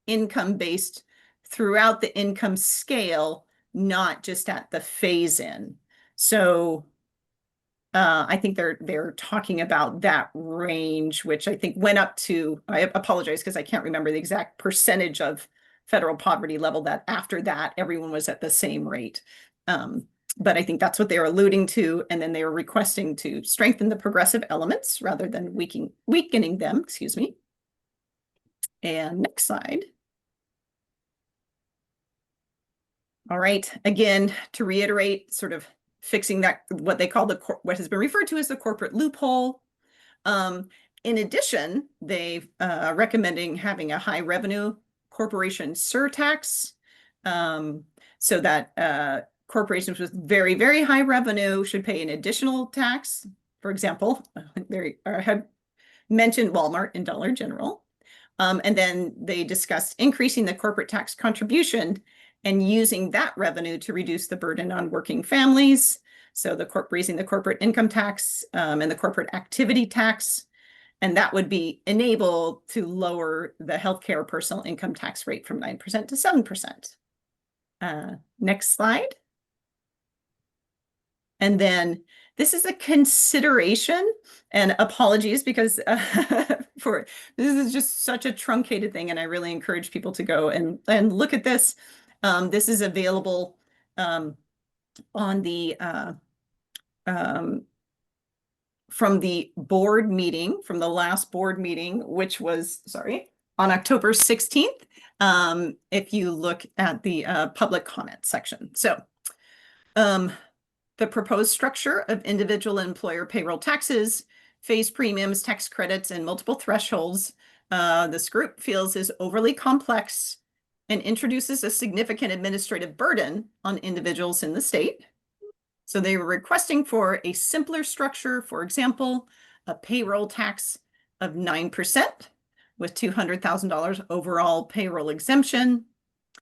income-based throughout the income scale, not just at the phase-in. So I think they're talking about that range, which I think went up to, I apologize because I can't remember the exact percentage of federal poverty level, that after that, everyone was at the same rate. But I think that's what they were alluding to. And then they were requesting to strengthen the progressive elements rather than weakening them, excuse me. And next slide. All right, again, to reiterate, sort of fixing that, what they call what has been referred to as the corporate loophole. In addition, they've recommending having a high revenue corporation surtax, so that corporations with very, very high revenue should pay an additional tax. For example, they have mentioned Walmart and Dollar General. And then they discussed increasing the corporate tax contribution and using that revenue to reduce the burden on working families. So raising the corporate income tax and the corporate activity tax. And that would be enabled to lower the healthcare personal income tax rate from 9% to 7%. Next slide. And then this is a consideration, and apologies because this is just such a truncated thing, and I really encourage people to go and look at this. This is available on the from the board meeting, from the last board meeting, which was, on October 16th, if you look at the public comment section. So the proposed structure of individual employer payroll taxes, phase premiums, tax credits, and multiple thresholds, this group feels is overly complex and introduces a significant administrative burden on individuals in the state. So they were requesting for a simpler structure, for example, a payroll tax of 9% with $200,000 overall payroll exemption,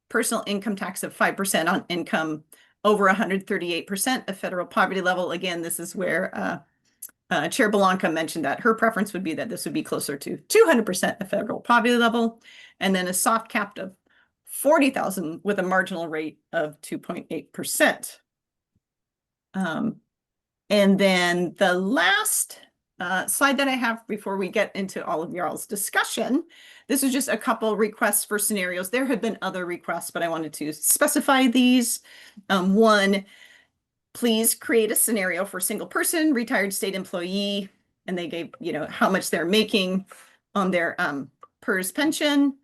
personal income tax of 5% on income over 138% of federal poverty level. Again, this is where Chair Belanca mentioned that her preference would be that this would be closer to 200% of federal poverty level, and then a soft cap of 40,000 with a marginal rate of 2.8%. And then the last slide that I have before we get into all of y'all's discussion, this is just a couple requests for scenarios. There have been other requests, but I wanted to specify these. One, please create a scenario for single person, retired state employee, and they gave, how much they're making on their PERS pension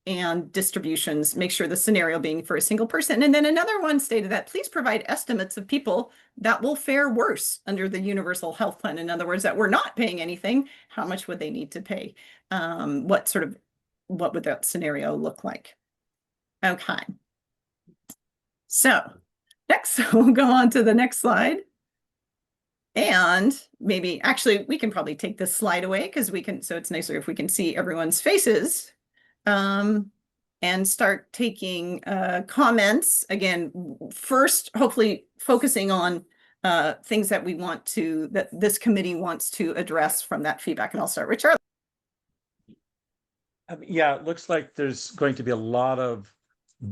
and distributions. Make sure the scenario being for a single person. And then another one stated that please provide estimates of people that will fare worse under the universal health plan. In other words, that we're not paying anything. How much would they need to pay? What would that scenario look like? Okay. So Next, we'll go on to the next slide. And maybe, actually, we can probably take this slide away because we can, so it's nicer if we can see everyone's faces. And start taking comments. Again, first, hopefully focusing on things that we want to, that this committee wants to address from that feedback. And I'll start with Charlie. Yeah, it looks like there's going to be a lot of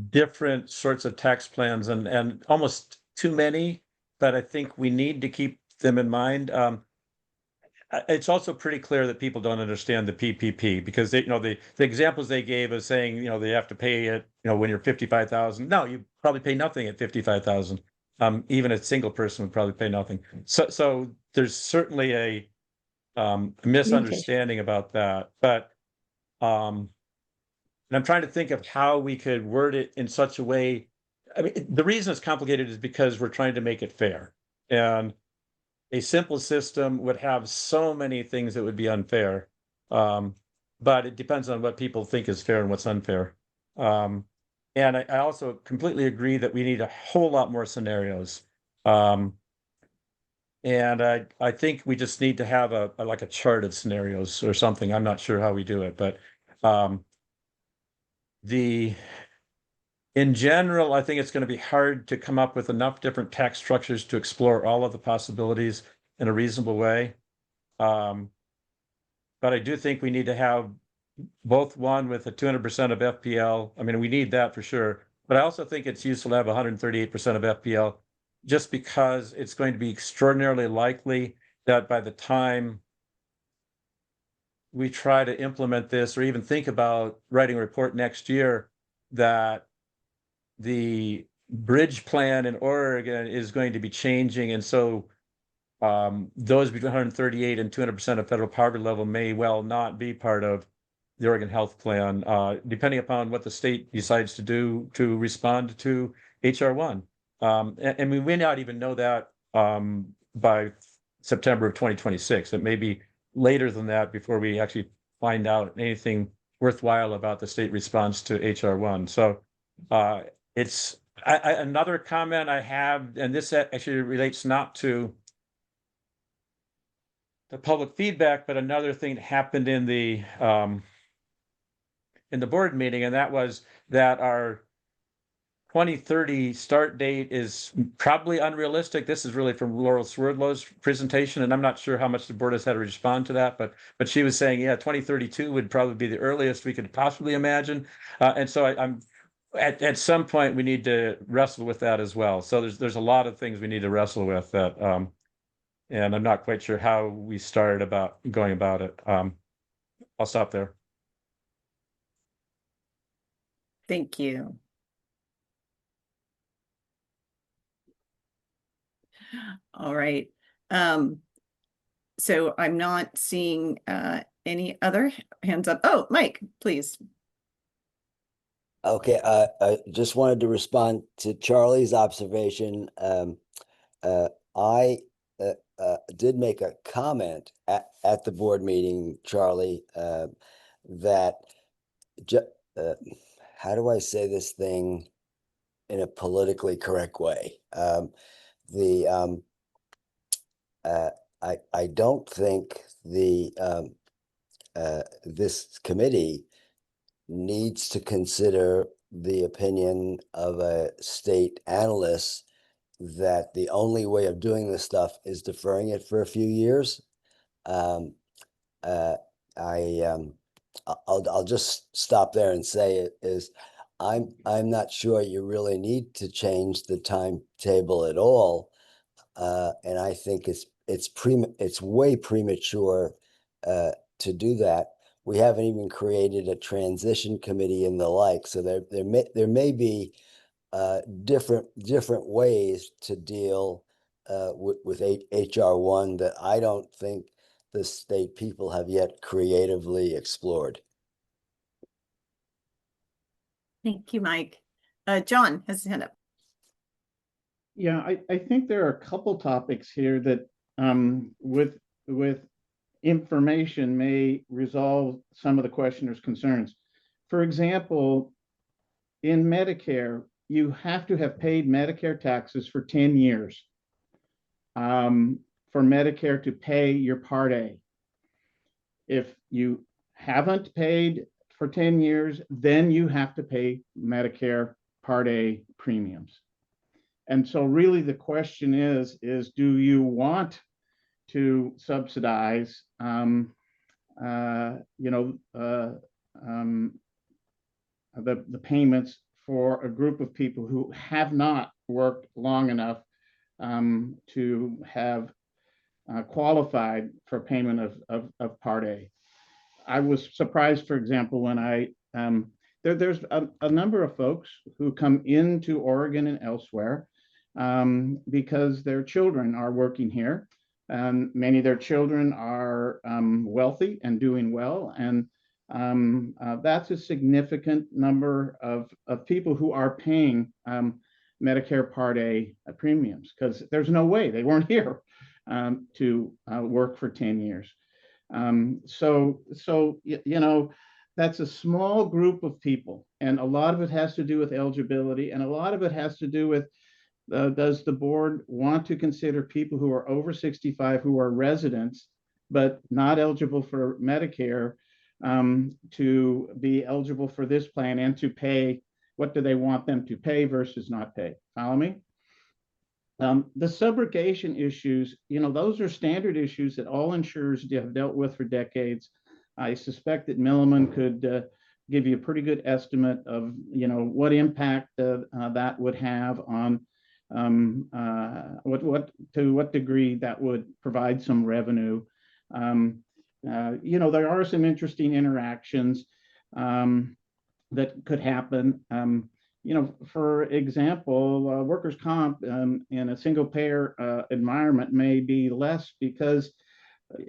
different sorts of tax plans and almost too many, but I think we need to keep them in mind. It's also pretty clear that people don't understand the PPP because they, the examples they gave of saying, they have to pay it, when you're 55,000. No, you probably pay nothing at 55,000. Even a single person would probably pay nothing. So there's certainly a misunderstanding about that, but and I'm trying to think of how we could word it in such a way. I mean, the reason it's complicated is because we're trying to make it fair, and a simple system would have so many things that would be unfair. But it depends on what people think is fair and what's unfair. And I also completely agree that we need a whole lot more scenarios. And I think we just need to have like a chart of scenarios or something. I'm not sure how we do it, but in general, I think it's going to be hard to come up with enough different tax structures to explore all of the possibilities in a reasonable way. But I do think we need to have both one with a 200% of FPL. I mean, we need that for sure. But I also think it's useful to have 138% of FPL just because it's going to be extraordinarily likely that by the time we try to implement this or even think about writing a report next year, that the bridge plan in Oregon is going to be changing. And so those between 138 and 200% of federal poverty level may well not be part of the Oregon Health Plan, depending upon what the state decides to do to respond to HR 1. And we may not even know that by September of 2026. It may be later than that before we actually find out anything worthwhile about the state response to HR 1. So it's another comment I have, and this actually relates not to the public feedback, but another thing that happened in the board meeting, and that was that our 2030 start date is probably unrealistic. This is really from Laurel Swerdlow's presentation, and I'm not sure how much the board has had to respond to that, but she was saying, yeah, 2032 would probably be the earliest we could possibly imagine. And so I'm at some point we need to wrestle with that as well. So there's a lot of things we need to wrestle with that, and I'm not quite sure how we started about going about it. I'll stop there. Thank you. All right. So I'm not seeing any other hands up. Oh, Mike, please. Okay, I just wanted to respond to Charlie's observation. I did make a comment at the board meeting, Charlie, that how do I say this thing in a politically correct way? I don't think this committee needs to consider the opinion of a state analyst that the only way of doing this stuff is deferring it for a few years. I'll just stop there and say it is I'm not sure you really need to change the timetable at all, and I think it's way premature to do that. We haven't even created a transition committee and the like, so there may be different ways to deal with HR 1 that I don't think the state people have yet creatively explored. Thank you, Mike. John has his hand up. Yeah, I think there are a couple topics here that with information may resolve some of the questioner's concerns. For example, in Medicare, you have to have paid Medicare taxes for 10 years for Medicare to pay your Part A. If you haven't paid for 10 years, then you have to pay Medicare Part A premiums. And so really the question is do you want to subsidize, the payments for a group of people who have not worked long enough to have qualified for payment of Part A. I was surprised, for example, when there's a number of folks who come into Oregon and elsewhere because their children are working here. Many of their children are wealthy and doing well, and that's a significant number of people who are paying Medicare Part A premiums, because there's no way they weren't here to work for 10 years. So that's a small group of people, and a lot of it has to do with eligibility, and a lot of it has to do with does the board want to consider people who are over 65 who are residents but not eligible for Medicare to be eligible for this plan and to pay? What do they want them to pay versus not pay? Follow me? The subrogation issues, those are standard issues that all insurers have dealt with for decades. I suspect that Milliman could give you a pretty good estimate of, what impact that would have on to what degree that would provide some revenue. There are some interesting interactions that could happen. For example, workers' comp in a single payer environment may be less because,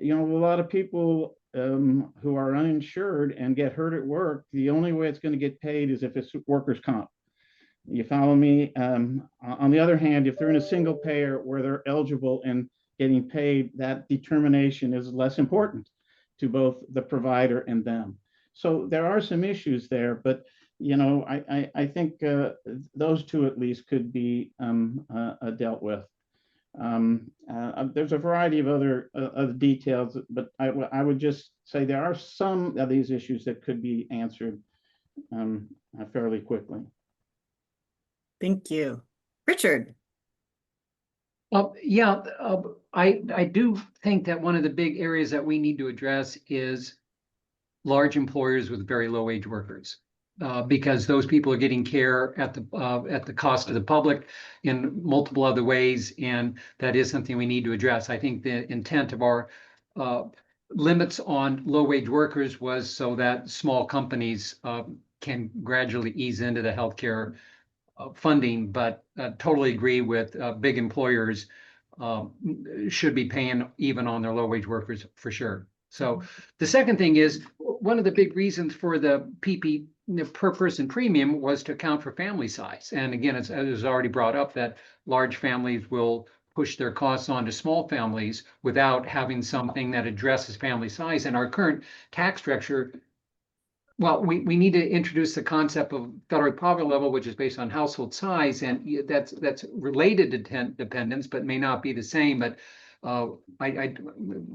a lot of people who are uninsured and get hurt at work, the only way it's going to get paid is if it's workers' comp. You follow me? On the other hand, if they're in a single payer where they're eligible and getting paid, that determination is less important to both the provider and them. So there are some issues there, but I think those two at least could be dealt with. There's a variety of other details, but I would just say there are some of these issues that could be answered fairly quickly. Thank you. Richard. I do think that one of the big areas that we need to address is large employers with very low wage workers. Because those people are getting care at the cost of the public in multiple other ways, and that is something we need to address. I think the intent of our limits on low wage workers was so that small companies can gradually ease into the healthcare funding, but totally agree with big employers should be paying even on their low wage workers for sure. So the second thing is, one of the big reasons for the PP per person premium was to account for family size. And again, it was already brought up that large families will push their costs onto small families without having something that addresses family size. And our current tax structure, well, we need to introduce the concept of federal poverty level, which is based on household size, and that's related to dependence, but may not be the same. But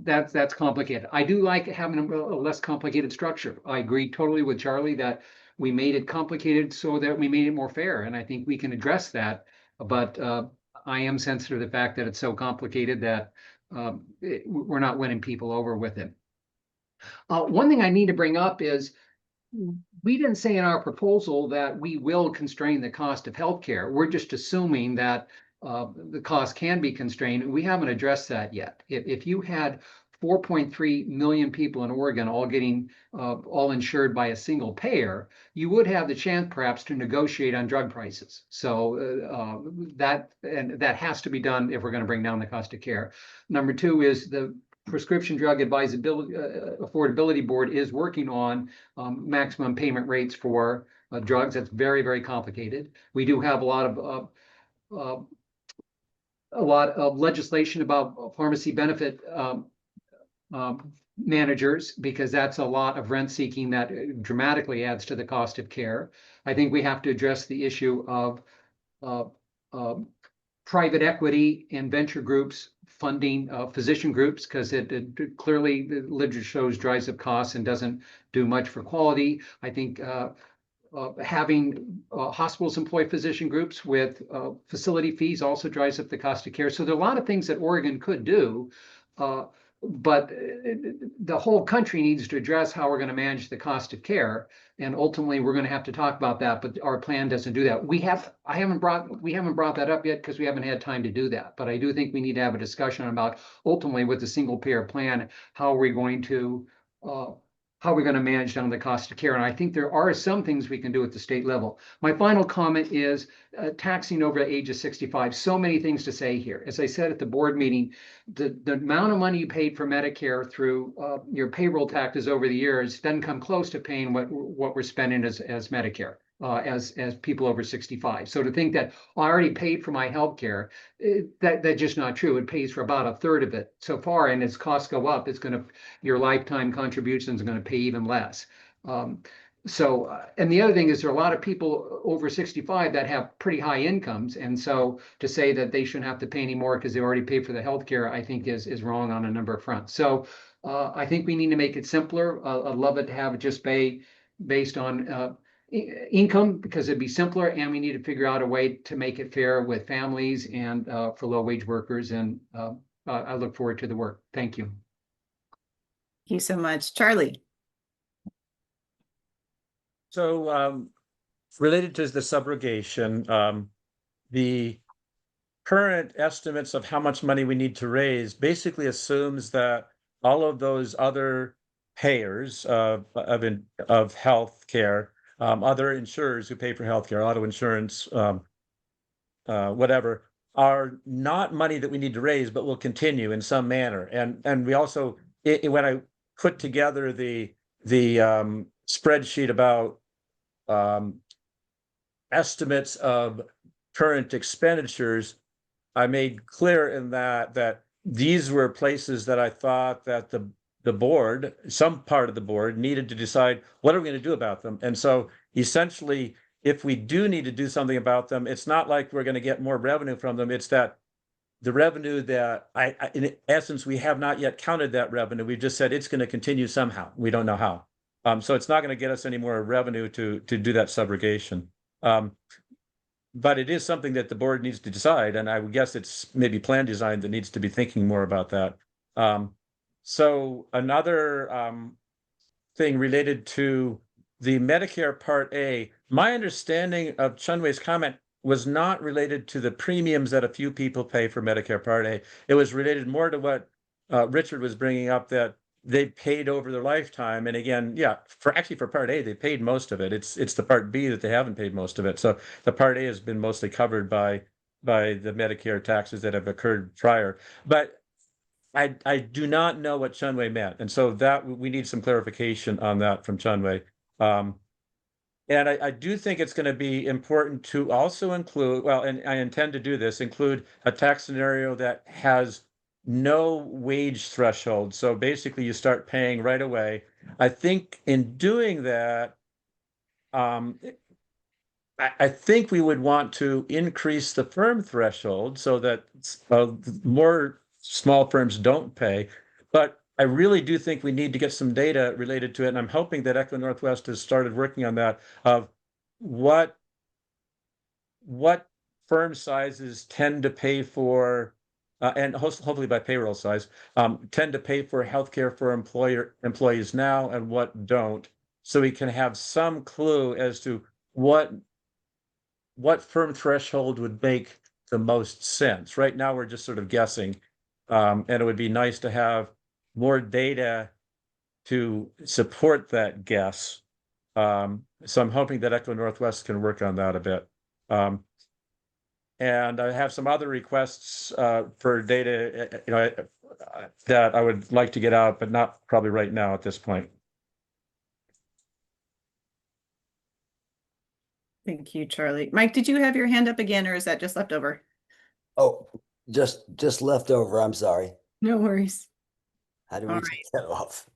that's complicated. I do like having a less complicated structure. I agree totally with Charlie that we made it complicated so that we made it more fair, and I think we can address that. But I am sensitive to the fact that it's so complicated that we're not winning people over with it. One thing I need to bring up is, we didn't say in our proposal that we will constrain the cost of healthcare. We're just assuming that the cost can be constrained. We haven't addressed that yet. If you had 4.3 million people in Oregon all getting all insured by a single payer, you would have the chance perhaps to negotiate on drug prices. So that has to be done if we're going to bring down the cost of care. Number two is the Prescription Drug Affordability Board is working on maximum payment rates for drugs. That's very, very complicated. We do have a lot of legislation about pharmacy benefit managers, because that's a lot of rent seeking that dramatically adds to the cost of care. I think we have to address the issue of uh, private equity and venture groups funding physician groups, because it clearly, the literature shows, drives up costs and doesn't do much for quality. I think having hospitals employ physician groups with facility fees also drives up the cost of care. So there are a lot of things that Oregon could do, but the whole country needs to address how we're going to manage the cost of care. And ultimately, we're going to have to talk about that, but our plan doesn't do that. We haven't brought that up yet because we haven't had time to do that. But I do think we need to have a discussion about, ultimately, with the single payer plan, how are we going to manage down the cost of care? And I think there are some things we can do at the state level. My final comment is taxing over the age of 65. So many things to say here. As I said at the board meeting, the amount of money you paid for Medicare through your payroll taxes over the years doesn't come close to paying what we're spending as Medicare. As people over 65. So to think that I already paid for my health care, that's just not true. It pays for about a third of it so far, and as costs go up, your lifetime contributions are going to pay even less. And the other thing is, there are a lot of people over 65 that have pretty high incomes, and so to say that they shouldn't have to pay any more because they already pay for the health care, I think is wrong on a number of fronts. So I think we need to make it simpler. I'd love it to have it just based on income, because it'd be simpler, and we need to figure out a way to make it fair with families and for low wage workers. And I look forward to the work. Thank you. Thank you so much. Charlie. So related to the subrogation, the current estimates of how much money we need to raise basically assumes that all of those other payers of health care, other insurers who pay for healthcare, auto insurance, whatever, are not money that we need to raise, but will continue in some manner. And we also, when I put together the spreadsheet about estimates of current expenditures, I made clear in that these were places that I thought that the board, some part of the board, needed to decide what are we going to do about them. And so essentially, if we do need to do something about them, it's not like we're going to get more revenue from them. It's that the revenue that in essence, we have not yet counted that revenue. We've just said it's going to continue somehow. We don't know how. So it's not going to get us any more revenue to do that subrogation. But it is something that the board needs to decide, and I would guess it's maybe plan design that needs to be thinking more about that. So another thing related to the Medicare Part A, my understanding of Chunwei's comment was not related to the premiums that a few people pay for Medicare Part A. It was related more to what Richard was bringing up, that they paid over their lifetime. And again, yeah, for Part A, they paid most of it. It's the Part B that they haven't paid most of it. So the Part A has been mostly covered by the Medicare taxes that have occurred prior. But I do not know what Chunwei meant. And so that we need some clarification on that from Chunwei. And I do think it's going to be important to also include, well, and I intend to do this, include a tax scenario that has no wage threshold. So basically you start paying right away. I think in doing that, I think we would want to increase the firm threshold so that more small firms don't pay. But I really do think we need to get some data related to it. And I'm hoping that Echo Northwest has started working on that, of what firm sizes tend to pay for, and hopefully by payroll size, tend to pay for healthcare for employees now and what don't, so we can have some clue as to what firm threshold would make the most sense. Right now, we're just sort of guessing, and it would be nice to have more data to support that guess. So I'm hoping that Echo Northwest can work on that a bit. And I have some other requests for data, that I would like to get out, but not probably right now at this point. Thank you, Charlie. Mike, did you have your hand up again, or is that just left over? Oh, just left over. I'm sorry. No worries. How do we All take that off?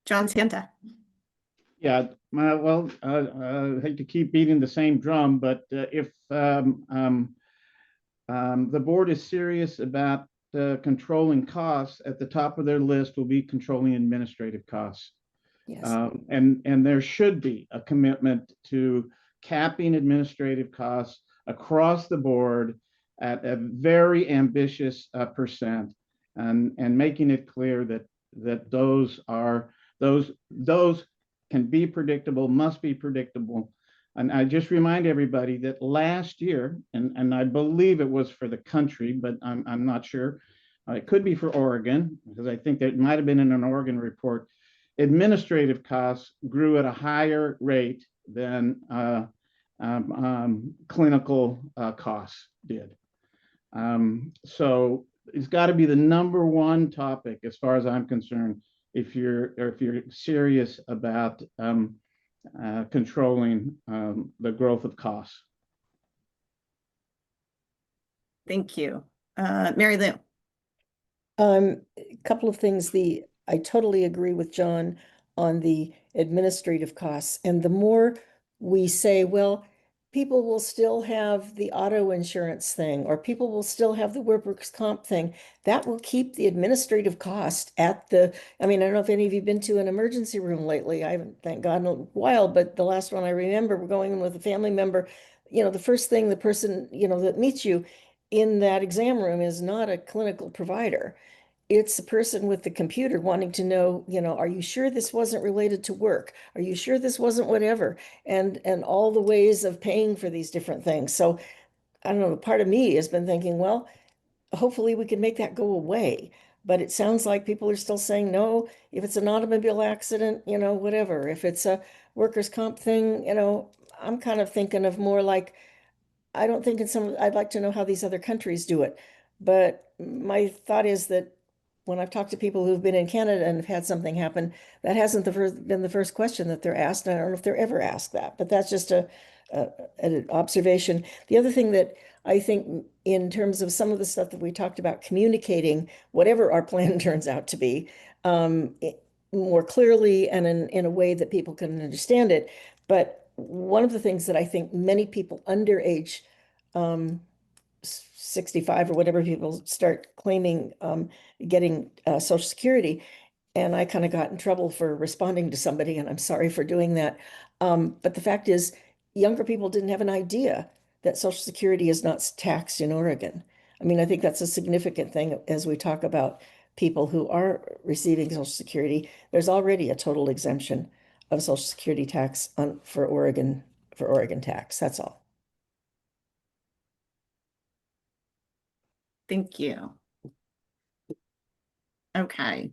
John Santa. Yeah, well, I hate to keep beating the same drum, but if the board is serious about controlling costs, at the top of their list will be controlling administrative costs. Yes. And there should be a commitment to capping administrative costs across the board at a very ambitious percent, and making it clear that those can be predictable, must be predictable. And I just remind everybody that last year, and I believe it was for the country, but I'm not sure. It could be for Oregon, because I think that it might have been in an Oregon report. Administrative costs grew at a higher rate than clinical costs did. So it's got to be the number one topic, as far as I'm concerned, if you're serious about controlling the growth of costs. Thank you. Mary Lou. A couple of things. I totally agree with John on the administrative costs. And the more we say, well, people will still have the auto insurance thing, or people will still have the workers' comp thing, that will keep the administrative cost at I don't know if any of you have been to an emergency room lately. I haven't, thank God, in a while, but the last one I remember, we're going in with a family member. The first thing the person, that meets you in that exam room is not a clinical provider. It's a person with the computer wanting to know, are you sure this wasn't related to work? Are you sure this wasn't whatever? And all the ways of paying for these different things. So I don't know, part of me has been thinking, well, hopefully we can make that go away. But it sounds like people are still saying, no, if it's an automobile accident, whatever. If it's a workers' comp thing, I'm kind of thinking of more like, I don't think I'd like to know how these other countries do it. But my thought is that when I've talked to people who've been in Canada and have had something happen, that hasn't been the first question that they're asked. And I don't know if they're ever asked that, but that's just an observation. The other thing that I think, in terms of some of the stuff that we talked about, communicating whatever our plan turns out to be, more clearly and in a way that people can understand it. But one of the things that I think many people under age 65 or whatever people start claiming getting Social Security, and I kind of got in trouble for responding to somebody, and I'm sorry for doing that. But the fact is, younger people didn't have an idea that Social Security is not taxed in Oregon. I think that's a significant thing as we talk about people who are receiving Social Security. There's already a total exemption of Social Security tax for Oregon tax. That's all. Thank you. Okay.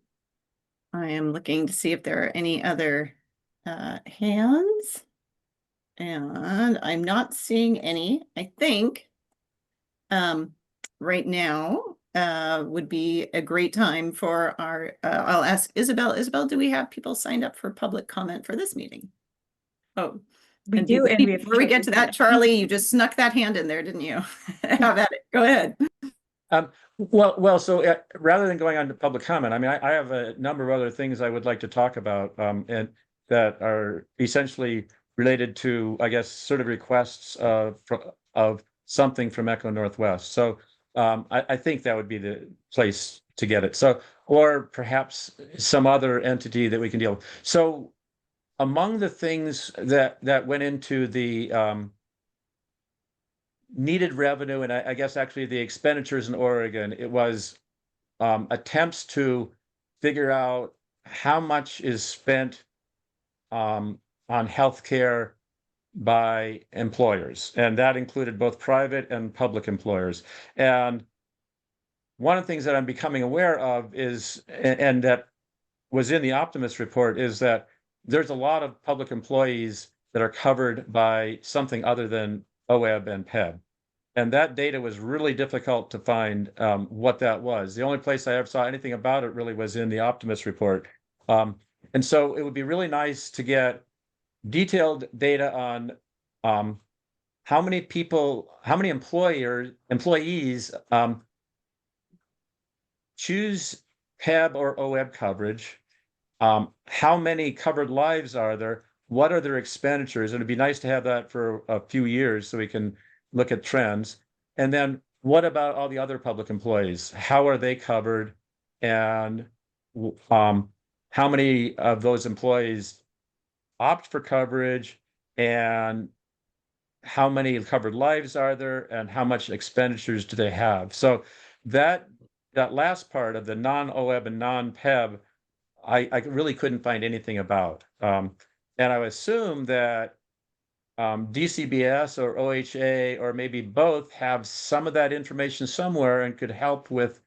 I am looking to see if there are any other hands. And I'm not seeing any. I think right now would be a great time for our, I'll ask Isabel. Isabel, do we have people signed up for public comment for this meeting? Oh, We do, and we have before we get to that, Charlie, you just snuck that hand in there, didn't you? Have at it. Go ahead. Well, so rather than going on to public comment, I have a number of other things I would like to talk about, and that are essentially related to, I guess, sort of requests of something from Echo Northwest. So I think that would be the place to get it. So, or perhaps some other entity that we can deal with. So among the things that went into the needed revenue, and I guess actually the expenditures in Oregon, it was attempts to figure out how much is spent on healthcare by employers, and that included both private and public employers. And one of the things that I'm becoming aware of is, and that was in the Optimist report, is that there's a lot of public employees that are covered by something other than OEB and PEB. And that data was really difficult to find what that was. The only place I ever saw anything about it really was in the Optimist report. And so it would be really nice to get detailed data on how many people, how many employees choose PEB or OEB coverage, how many covered lives are there? What are their expenditures? And it'd be nice to have that for a few years so we can look at trends. And then what about all the other public employees? How are they covered? And how many of those employees opt for coverage? And how many covered lives are there? And how much expenditures do they have? So that last part of the non-OEB and non-PEB, I really couldn't find anything about. And I would assume that DCBS or OHA or maybe both have some of that information somewhere and could help with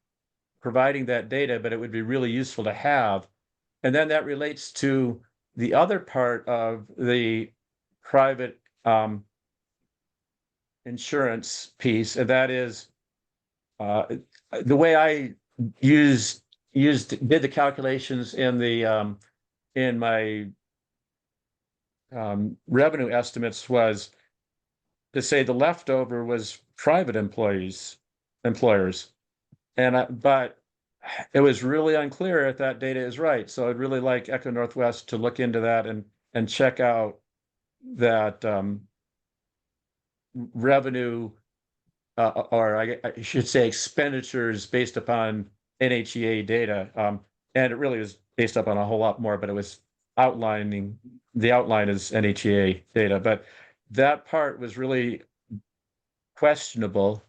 providing that data, but it would be really useful to have. And then that relates to the other part of the private insurance piece, and that is the way I did the calculations in the in my revenue estimates was to say the leftover was private employers, and but it was really unclear if that data is right. So I'd really like Echo Northwest to look into that and check out that revenue, or I should say expenditures based upon NHEA data. And it really was based upon a whole lot more, but it was outlining, the outline is NHEA data, but that part was really questionable.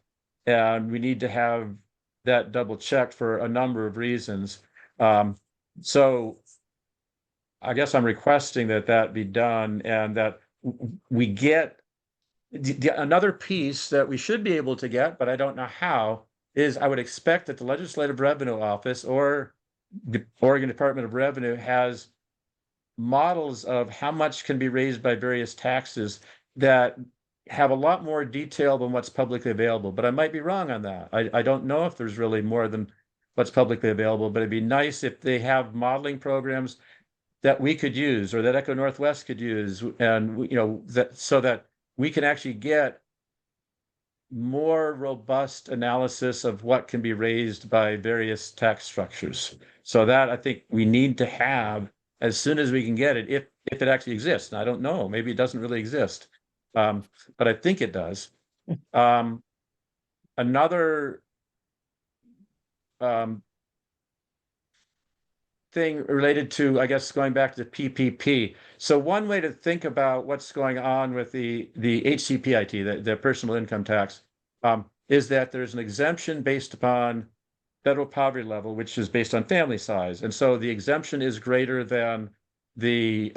And we need to have that double checked for a number of reasons. So I guess I'm requesting that that be done and that we get another piece that we should be able to get, but I don't know how, is I would expect that the Legislative Revenue Office or the Oregon Department of Revenue has models of how much can be raised by various taxes that have a lot more detail than what's publicly available, but I might be wrong on that. I don't know if there's really more than what's publicly available, but it'd be nice if they have modeling programs that we could use or that Echo Northwest could use, and that so that we can actually get more robust analysis of what can be raised by various tax structures. So that I think we need to have as soon as we can get it, if it actually exists. And I don't know, maybe it doesn't really exist, but I think it does. Another thing related to, I guess, going back to PPP. So one way to think about what's going on with the HCPIT, the personal income tax, is that there's an exemption based upon federal poverty level, which is based on family size. And so the exemption is greater than the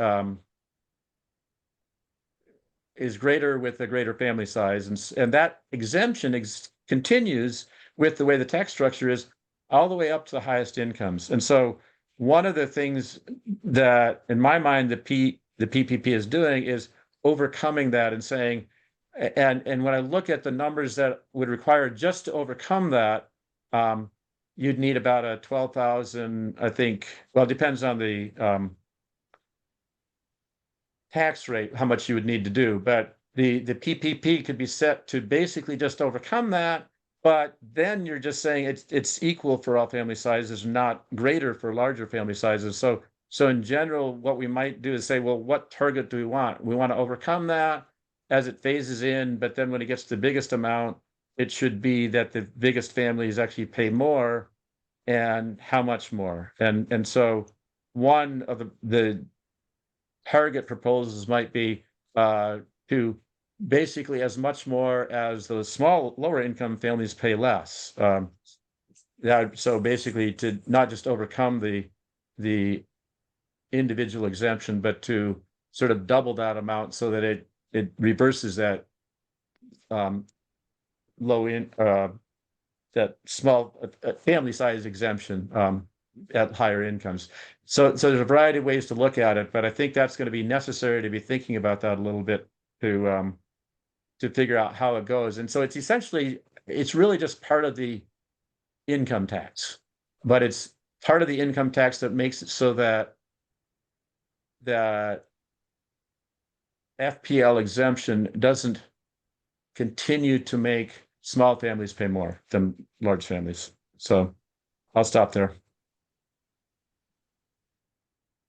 is greater with the greater family size. And that exemption continues with the way the tax structure is all the way up to the highest incomes. And so one of the things that, in my mind, the PPP is doing is overcoming that and saying, and when I look at the numbers that would require just to overcome that, you'd need about a 12,000, I think, well, it depends on the tax rate, how much you would need to do, but the PPP could be set to basically just overcome that. But then you're just saying it's equal for all family sizes, not greater for larger family sizes. So in general, what we might do is say, well, what target do we want? We want to overcome that as it phases in, but then when it gets to the biggest amount, it should be that the biggest families actually pay more, and how much more. And so one of the target proposals might be to basically as much more as the lower income families pay less. So basically to not just overcome the individual exemption, but to sort of double that amount so that it reverses that that small family size exemption at higher incomes. So there's a variety of ways to look at it, but I think that's going to be necessary to be thinking about that a little bit to figure out how it goes. And so it's really just part of the income tax, but it's part of the income tax that makes it so that FPL exemption doesn't continue to make small families pay more than large families. So I'll stop there.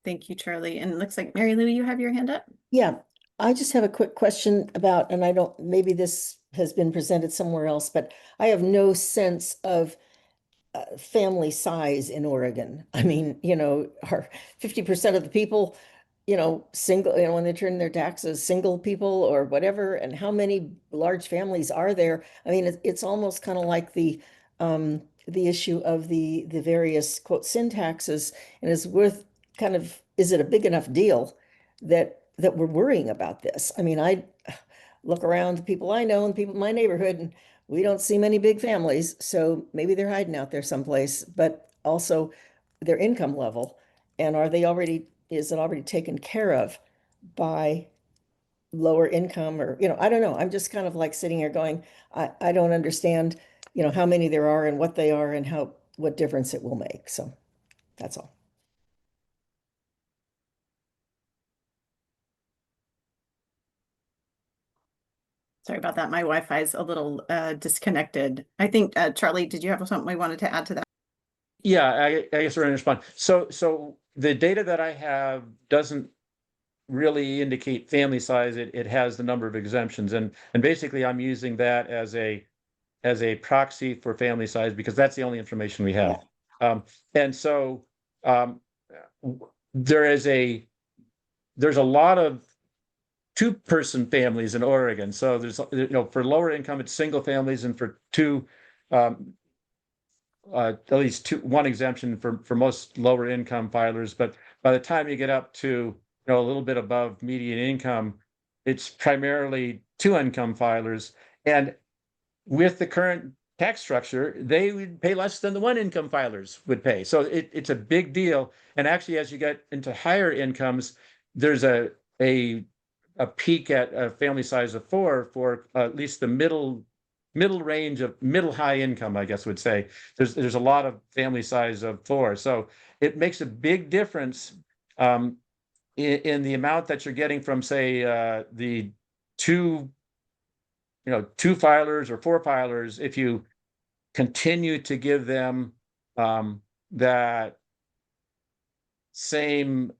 Thank you, Charlie. And it looks like Mary Lou, you have your hand up. Yeah, I just have a quick question about, and I don't, maybe this has been presented somewhere else, but I have no sense of family size in Oregon. I mean, are 50% of the people, single, when they turn their taxes, single people or whatever, and how many large families are there? I mean, it's almost kind of like the issue of the various quote sin taxes, and is worth kind of, is it a big enough deal that we're worrying about this? I mean, I look around the people I know and people in my neighborhood, and we don't see many big families, so maybe they're hiding out there someplace, but also their income level. And is it already taken care of by lower income, or, I don't know. I'm just kind of like sitting here going, I don't understand, how many there are and what they are and what difference it will make. So that's all. Sorry about that. My Wi-Fi is a little disconnected. I think, Charlie, did you have something we wanted to add to that? Yeah, I guess we're going to respond. So the data that I have doesn't really indicate family size. It has the number of exemptions, and basically I'm using that as a proxy for family size because that's the only information we have. And so there's a lot of two-person families in Oregon. So there's, for lower income, it's single families, and for two, at least one exemption for most lower income filers. But by the time you get up to, a little bit above median income, it's primarily two income filers. And with the current tax structure, they would pay less than the one income filers would pay. So it's a big deal. And actually, as you get into higher incomes, there's a peak at a family size of 4 for at least the middle range of middle high income, I guess would say. There's a lot of family size of 4. So it makes a big difference in the amount that you're getting from, say, the two filers or 4 filers if you continue to give them that same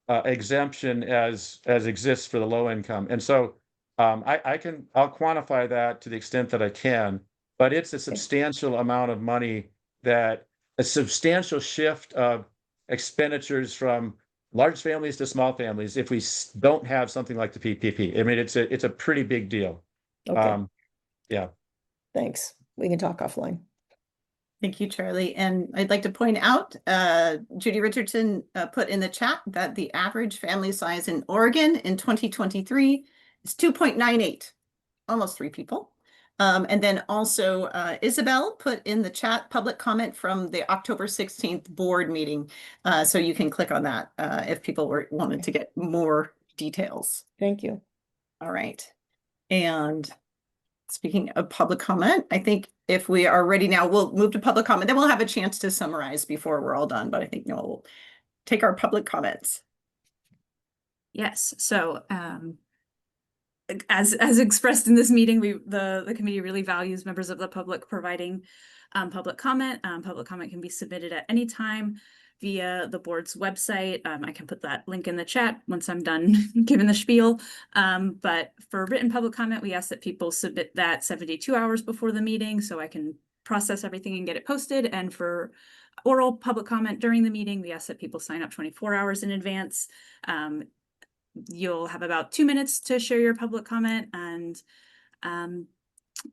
exemption as exists for the low income. And so I'll quantify that to the extent that I can, but it's a substantial amount of money, a substantial shift of expenditures from large families to small families if we don't have something like the PPP. I mean, it's a pretty big deal. Okay. Yeah. Thanks. We can talk offline. Thank you, Charlie. And I'd like to point out, Judy Richardson put in the chat that the average family size in Oregon in 2023 is 2.98, almost 3 people. And then also Isabel put in the chat public comment from the October 16th board meeting. So you can click on that if people wanted to get more details. Thank you. All right. And speaking of public comment, I think if we are ready now, we'll move to public comment. Then we'll have a chance to summarize before we're all done. But I think Noel will take our public comments. Yes. So as expressed in this meeting, the committee really values members of the public providing public comment. Public comment can be submitted at any time via the board's website. I can put that link in the chat once I'm done giving the spiel. But for written public comment, we ask that people submit that 72 hours before the meeting so I can process everything and get it posted. And for oral public comment during the meeting, we ask that people sign up 24 hours in advance. You'll have about 2 minutes to share your public comment, and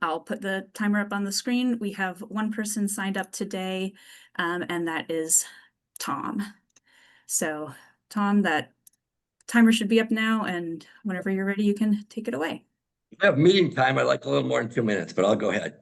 I'll put the timer up on the screen. We have one person signed up today, and that is Tom. So Tom, that timer should be up now, and whenever you're ready, you can take it away. I have meeting time. I'd like a little more than 2 minutes, but I'll go ahead.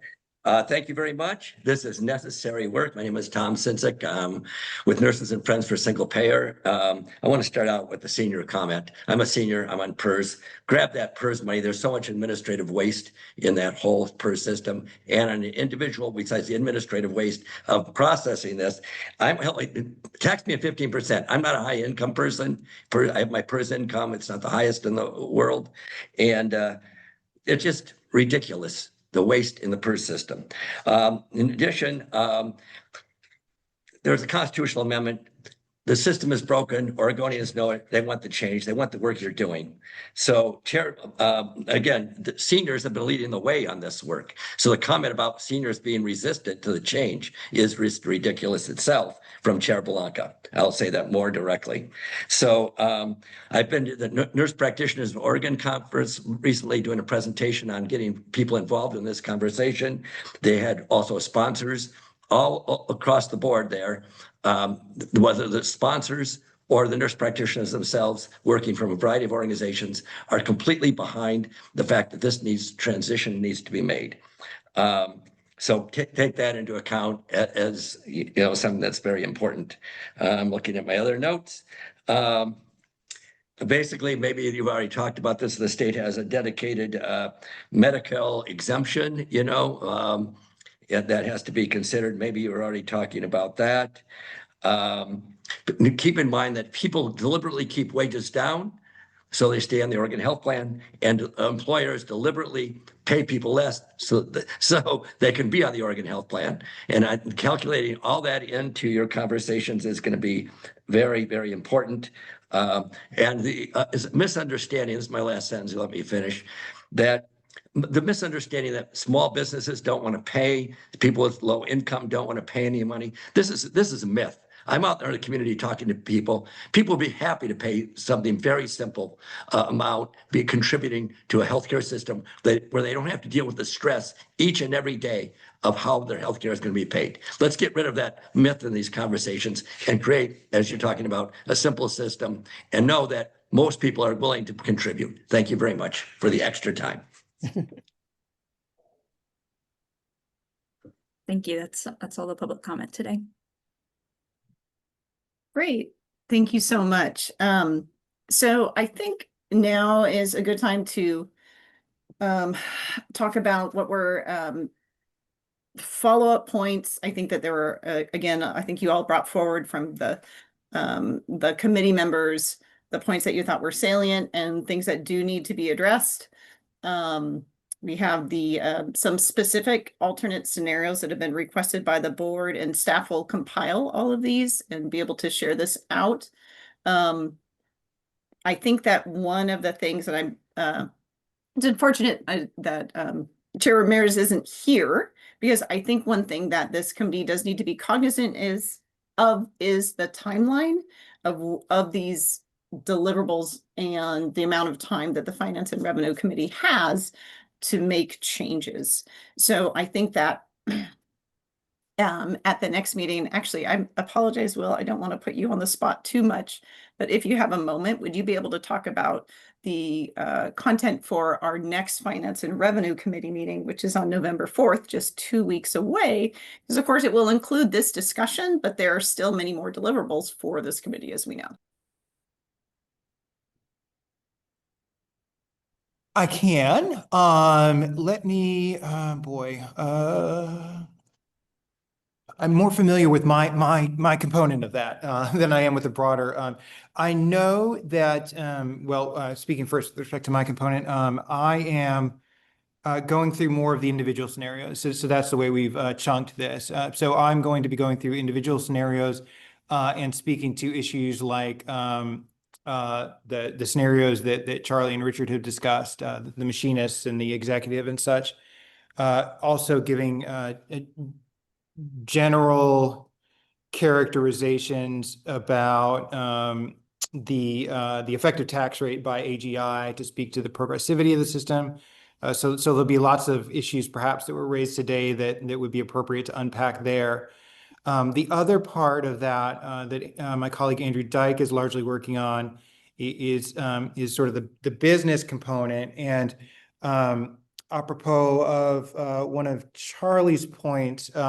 Thank you very much. This is necessary work. My name is Tom Sinzik with Nurses and Friends for Single Payer. I want to start out with the senior comment. I'm a senior. I'm on PERS. Grab that PERS money. There's so much administrative waste in that whole PERS system. And on an individual, besides the administrative waste of processing this, tax me at 15%. I'm not a high income person. I have my PERS income. It's not the highest in the world. And it's just ridiculous, the waste in the PERS system. In addition, there's a constitutional amendment the system is broken. Oregonians know it. They want the change. They want the work you're doing. So, Chair, again, the seniors have been leading the way on this work. So the comment about seniors being resistant to the change is ridiculous itself from Chair Blanca. I'll say that more directly. So I've been to the Nurse Practitioners of Oregon Conference recently doing a presentation on getting people involved in this conversation. They had also sponsors all across the board there. Whether the sponsors or the nurse practitioners themselves working from a variety of organizations are completely behind the fact that this transition needs to be made. So take that into account as something that's very important. I'm looking at my other notes. Basically, maybe you've already talked about this. The state has a dedicated medical exemption, that has to be considered. Maybe you were already talking about that. But keep in mind that people deliberately keep wages down so they stay on the Oregon Health Plan, and employers deliberately pay people less so they can be on the Oregon Health Plan. And calculating all that into your conversations is going to be very, very important. And the misunderstanding, this is my last sentence, let me finish, that the misunderstanding that small businesses don't want to pay, people with low income don't want to pay any money. This is a myth. I'm out there in the community talking to people. People would be happy to pay something very simple amount, be contributing to a healthcare system where they don't have to deal with the stress each and every day of how their healthcare is going to be paid. Let's get rid of that myth in these conversations and create, as you're talking about, a simple system, and know that most people are willing to contribute. Thank you very much for the extra time. Thank you. That's all the public comment today. Great. Thank you so much. So I think now is a good time to talk about what were follow-up points. I think that there were, again, I think you all brought forward from the committee members, the points that you thought were salient and things that do need to be addressed. We have some specific alternate scenarios that have been requested by the board, and staff will compile all of these and be able to share this out. I think that one of the things that it's unfortunate that Chair Ramirez isn't here, because I think one thing that this committee does need to be cognizant is the timeline of these deliverables and the amount of time that the Finance and Revenue Committee has to make changes. So I think that at the next meeting, actually, I apologize, Will, I don't want to put you on the spot too much, but if you have a moment, would you be able to talk about the content for our next Finance and Revenue Committee meeting, which is on November 4th, just 2 weeks away? Because of course it will include this discussion, but there are still many more deliverables for this committee, as we know. I can. Let me, I'm more familiar with my component of that than I am with the broader. I know that, speaking first with respect to my component, I am going through more of the individual scenarios. So that's the way we've chunked this. So I'm going to be going through individual scenarios and speaking to issues like the scenarios that Charlie and Richard have discussed, the machinists and the executive and such. Also giving general characterizations about the effective tax rate by AGI to speak to the progressivity of the system. So there'll be lots of issues perhaps that were raised today that would be appropriate to unpack there. The other part of that that my colleague Andrew Dyke is largely working on is sort of the business component. And apropos of one of Charlie's points, there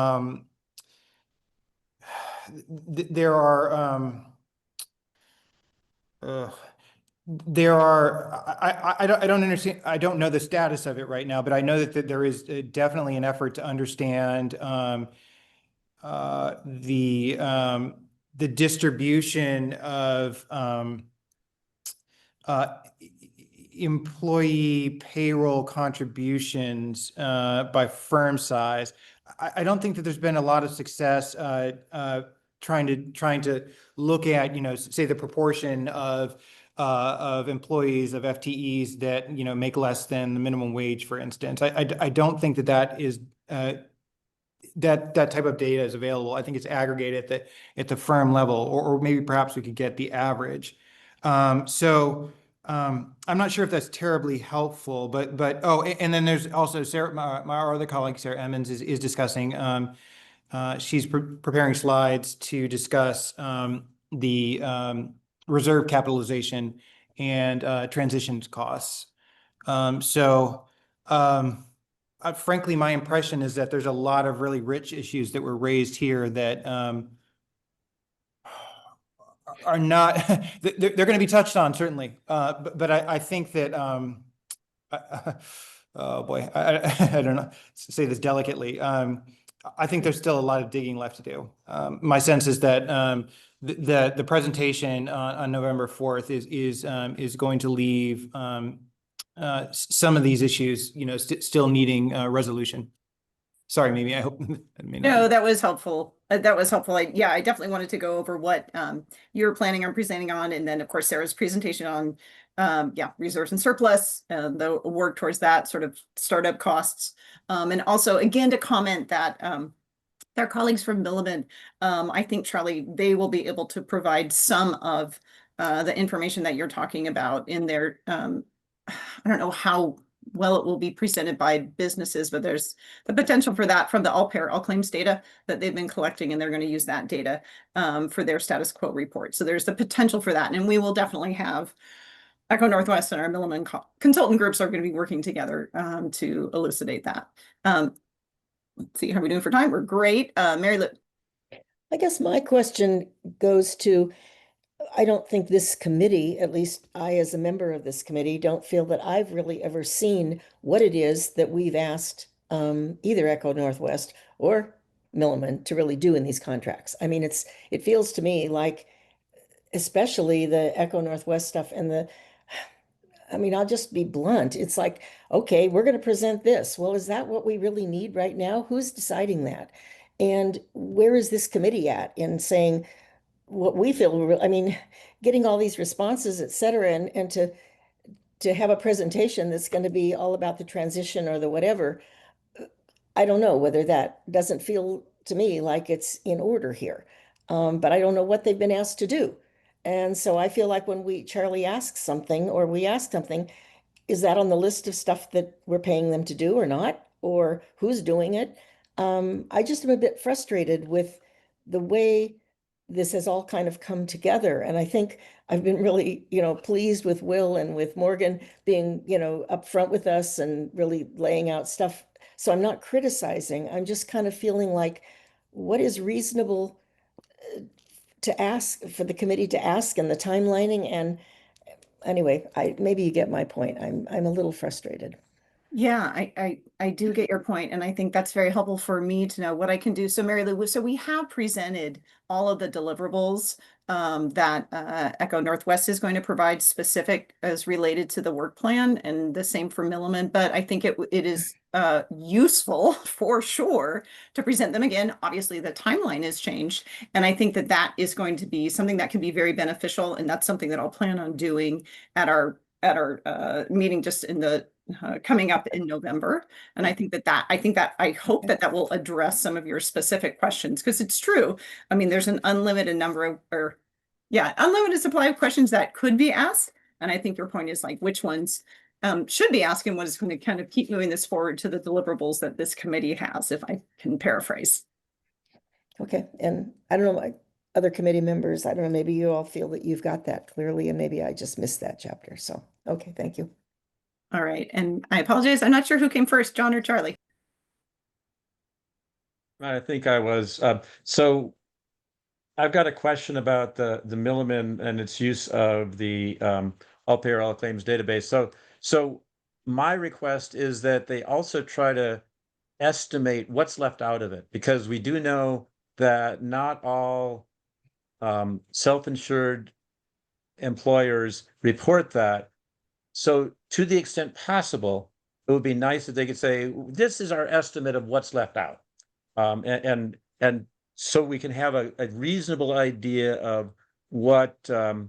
are I don't understand. I don't know the status of it right now, but I know that there is definitely an effort to understand the distribution of employee payroll contributions by firm size. I don't think that there's been a lot of success trying to look at, say the proportion of employees, of FTEs that, make less than the minimum wage, for instance. I don't think that is, that type of data is available. I think it's aggregated at the firm level, or maybe perhaps we could get the average. I'm not sure if that's terribly helpful, but oh, and then there's also Sarah, my other colleague, Sarah Emmons, is discussing, she's preparing slides to discuss the reserve capitalization and transitions costs. Frankly, my impression is that there's a lot of really rich issues that were raised here that are not, they're going to be touched on, certainly. But I think that, oh boy, I don't know, say this delicately. I think there's still a lot of digging left to do. My sense is that the presentation on November 4th is going to leave some of these issues, still needing resolution. Sorry, Mimi, I hope that may not No, be- that was helpful. That was helpful. Yeah, I definitely wanted to go over what you're planning on presenting on, and then of course Sarah's presentation on reserves and surplus, the work towards that sort of startup costs, and also again to comment that their colleagues from Milliman, I think Charlie, they will be able to provide some of the information that you're talking about in their. I don't know how well it will be presented by businesses, but there's the potential for that from the all pair, all claims data that they've been collecting, and they're going to use that data for their status quo report. So there's the potential for that. And we will definitely have Echo Northwest and our Milliman consultant groups are going to be working together to elucidate that. Let's see, how are we doing for time? We're great. Mary Lou. I guess my question goes to, I don't think this committee, at least I as a member of this committee, don't feel that I've really ever seen what it is that we've asked either Echo Northwest or Milliman to really do in these contracts. I mean, it feels to me like, especially the Echo Northwest stuff and I'll just be blunt. It's like, okay, we're going to present this. Well, is that what we really need right now? Who's deciding that? And where is this committee at in saying what we feel? Getting all these responses, et cetera, and to have a presentation that's going to be all about the transition or the whatever. I don't know whether that doesn't feel to me like it's in order here. But I don't know what they've been asked to do. And so I feel like when Charlie asks something or we ask something, is that on the list of stuff that we're paying them to do or not? Or who's doing it? I just am a bit frustrated with the way this has all kind of come together. And I think I've been really, pleased with Will and with Morgan being, upfront with us and really laying out stuff. So I'm not criticizing. I'm just kind of feeling like, what is reasonable to ask for the committee to ask, and the timelining? And anyway, maybe you get my point. I'm a little frustrated. Yeah, I do get your point, and I think that's very helpful for me to know what I can do. So Mary Lou, so we have presented all of the deliverables that Echo Northwest is going to provide specific as related to the work plan, and the same for Milliman. But I think it is useful for sure to present them again. Obviously, the timeline has changed, and I think that is going to be something that can be very beneficial, and that's something that I'll plan on doing at our meeting just in the coming up in November. And I think I hope that will address some of your specific questions, because it's true. I mean, there's an unlimited number of, unlimited supply of questions that could be asked. And I think your point is like, which ones should be asked, and what is going to kind of keep moving this forward to the deliverables that this committee has, if I can paraphrase. Okay. And I don't know, my other committee members, I don't know, maybe you all feel that you've got that clearly, and maybe I just missed that chapter. So, okay, thank you. All right. And I apologize. I'm not sure who came first, John or Charlie. I think I was. So I've got a question about the Milliman and its use of the all payer all claims database. So my request is that they also try to estimate what's left out of it, because we do know that not all self-insured employers report that. So to the extent possible, it would be nice if they could say, this is our estimate of what's left out. And so we can have a reasonable idea of what the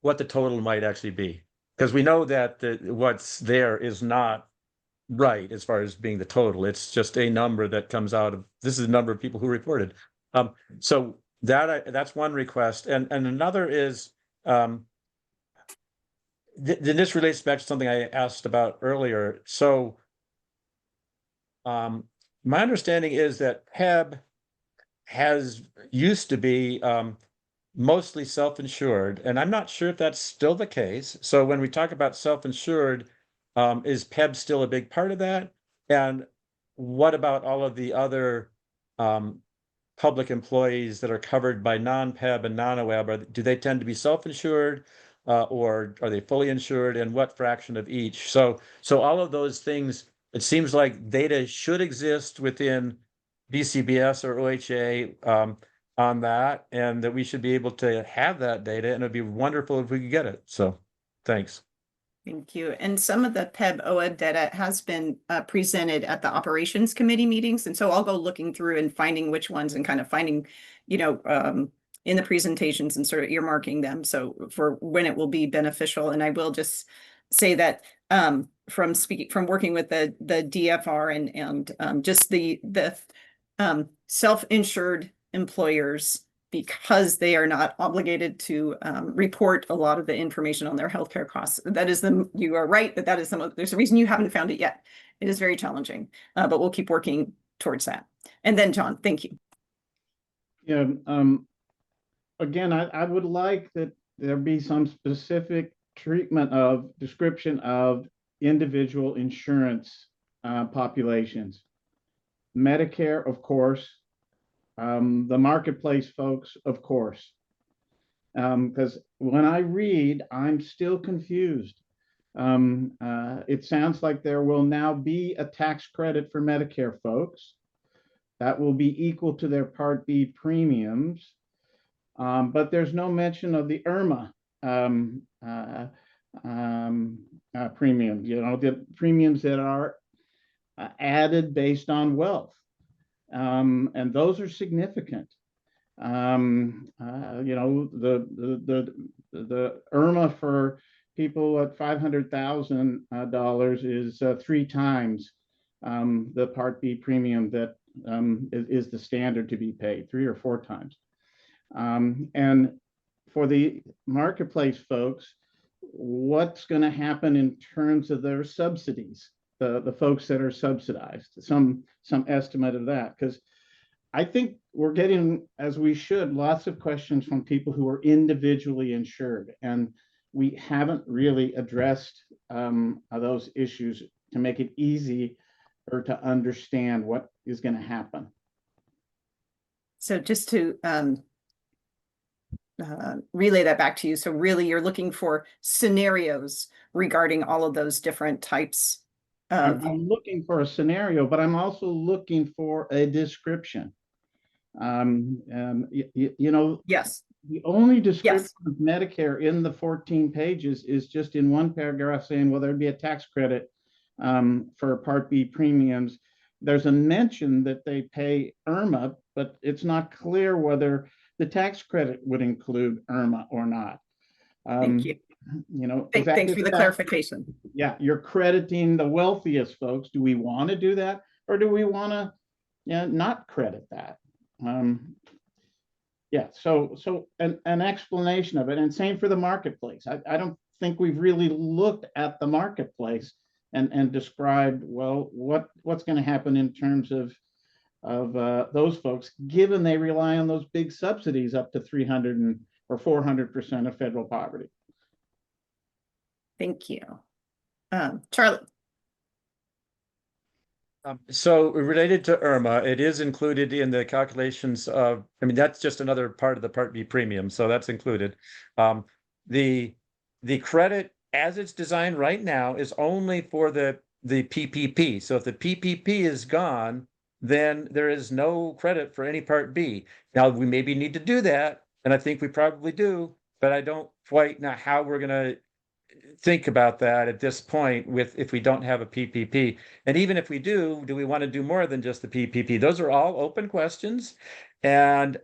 total might actually be. Because we know that what's there is not right as far as being the total. It's just a number that comes out of, this is the number of people who reported. So that's one request. And another is, this relates back to something I asked about earlier. So my understanding is that PEB used to be mostly self-insured, and I'm not sure if that's still the case. So when we talk about self-insured, is PEB still a big part of that? And what about all of the other public employees that are covered by non-PEB and non-OEB? Do they tend to be self-insured, or are they fully insured, and what fraction of each? So all of those things, it seems like data should exist within BCBS or OHA on that, and that we should be able to have that data, and it'd be wonderful if we could get it. So thanks. Thank you. And some of the PEB OEB data has been presented at the operations committee meetings. And so I'll go looking through and finding which ones and kind of finding, in the presentations and sort of earmarking them. So for when it will be beneficial. And I will just say that from working with the DFR and just the self-insured employers, because they are not obligated to report a lot of the information on their healthcare costs. You are right that is there's a reason you haven't found it yet. It is very challenging, but we'll keep working towards that. And then John, thank you. Yeah, again, I would like that there be some specific description of individual insurance populations. Medicare, of course, the marketplace folks, of course, because when I read, I'm still confused. It sounds like there will now be a tax credit for Medicare folks that will be equal to their Part B premiums, but there's no mention of the IRMA premium, the premiums that are added based on wealth. And those are significant. The IRMA for people at $500,000 is 3 times the Part B premium that is the standard to be paid, 3 or 4 times. And for the marketplace folks, what's going to happen in terms of their subsidies? The folks that are subsidized, some estimate of that, because I think we're getting, as we should, lots of questions from people who are individually insured, and we haven't really addressed those issues to make it easy or to understand what is going to happen. So just to relay that back to you. So really you're looking for scenarios regarding all of those different types. I'm looking for a scenario, but I'm also looking for a description. Yes. The only description of Medicare in the 14 pages is just in one paragraph saying, well, there'd be a tax credit for Part B premiums. There's a mention that they pay IRMA, but it's not clear whether the tax credit would include IRMA or not. Thank you. Thanks for the clarification. Yeah, you're crediting the wealthiest folks. Do we want to do that, or do we want to not credit that? So an explanation of it, and same for the marketplace. I don't think we've really looked at the marketplace and described, well, what's going to happen in terms of those folks, given they rely on those big subsidies up to 300 or 400% of federal poverty. Thank you. Charlie. So related to IRMA, it is included in the calculations of, that's just another part of the Part B premium, so that's included. The credit as it's designed right now is only for the PPP. So if the PPP is gone, then there is no credit for any Part B. Now, we maybe need to do that, and I think we probably do, but I don't quite know how we're going to think about that at this point if we don't have a PPP. And even if we do we want to do more than just the PPP? Those are all open questions. And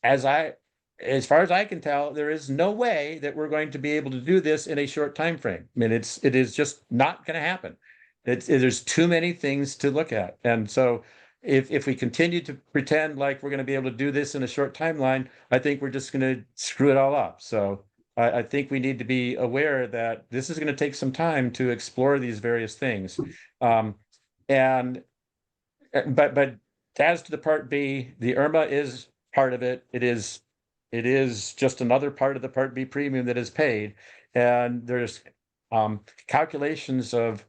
as far as I can tell, there is no way that we're going to be able to do this in a short time frame. I mean, it is just not going to happen. There's too many things to look at. And so if we continue to pretend like we're going to be able to do this in a short timeline, I think we're just going to screw it all up. So I think we need to be aware that this is going to take some time to explore these various things. But as to the Part B, the IRMA is part of it. It is just another part of the Part B premium that is paid. And there's calculations of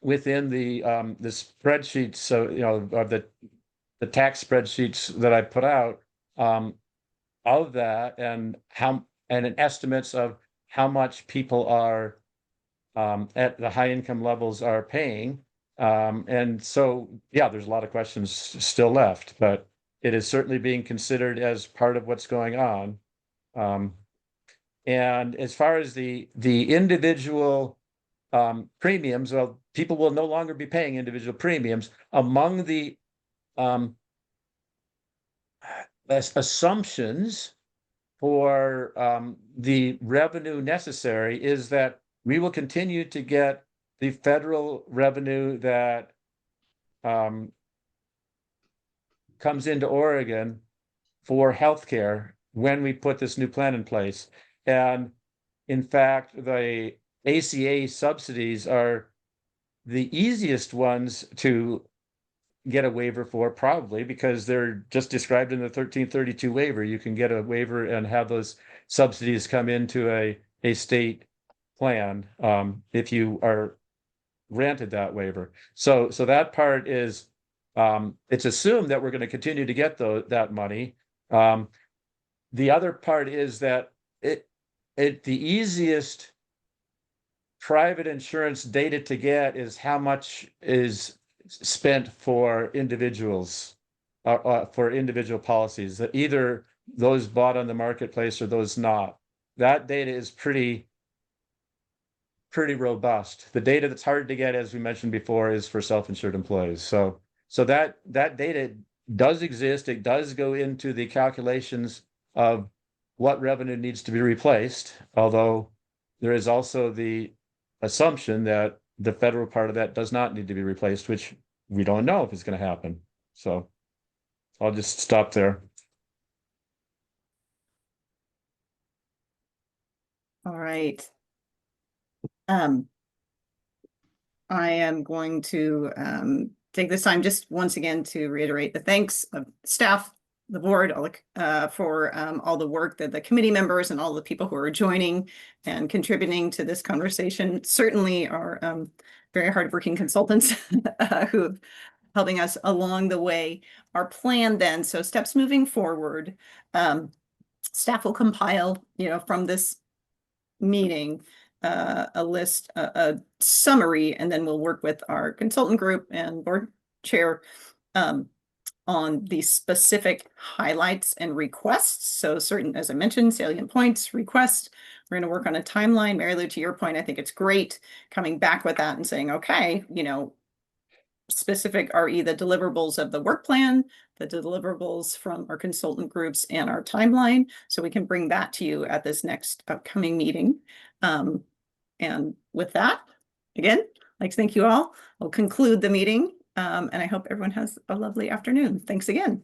within the spreadsheets, so of the tax spreadsheets that I put out of that, and estimates of how much people are at the high income levels are paying. And so, yeah, there's a lot of questions still left, but it is certainly being considered as part of what's going on. And as far as the individual premiums, well, people will no longer be paying individual premiums. Among the assumptions for the revenue necessary is that we will continue to get the federal revenue that comes into Oregon for healthcare when we put this new plan in place. And in fact, the ACA subsidies are the easiest ones to get a waiver for, probably because they're just described in the 1332 waiver. You can get a waiver and have those subsidies come into a state plan if you are granted that waiver. So that part is it's assumed that we're going to continue to get that money. The other part is that the easiest private insurance data to get is how much is spent for individuals, for individual policies, that either those bought on the marketplace or those not. That data is pretty robust. The data that's hard to get, as we mentioned before, is for self-insured employees. So that data does exist. It does go into the calculations of what revenue needs to be replaced, although there is also the assumption that the federal part of that does not need to be replaced, which we don't know if it's going to happen. So I'll just stop there. All right. I am going to take this time just once again to reiterate the thanks of staff, the board, for all the work that the committee members and all the people who are joining and contributing to this conversation. Certainly our very hardworking consultants who have helping us along the way. Our plan then, so steps moving forward, staff will compile, from this meeting, a list, a summary, and then we'll work with our consultant group and board chair on the specific highlights and requests. So certain, as I mentioned, salient points, requests. We're going to work on a timeline. Mary Lou, to your point, I think it's great coming back with that and saying, okay, specific RE, the deliverables of the work plan, the deliverables from our consultant groups, and our timeline. So we can bring that to you at this next upcoming meeting. And with that, again, I'd like to thank you all. We'll conclude the meeting. And I hope everyone has a lovely afternoon. Thanks again.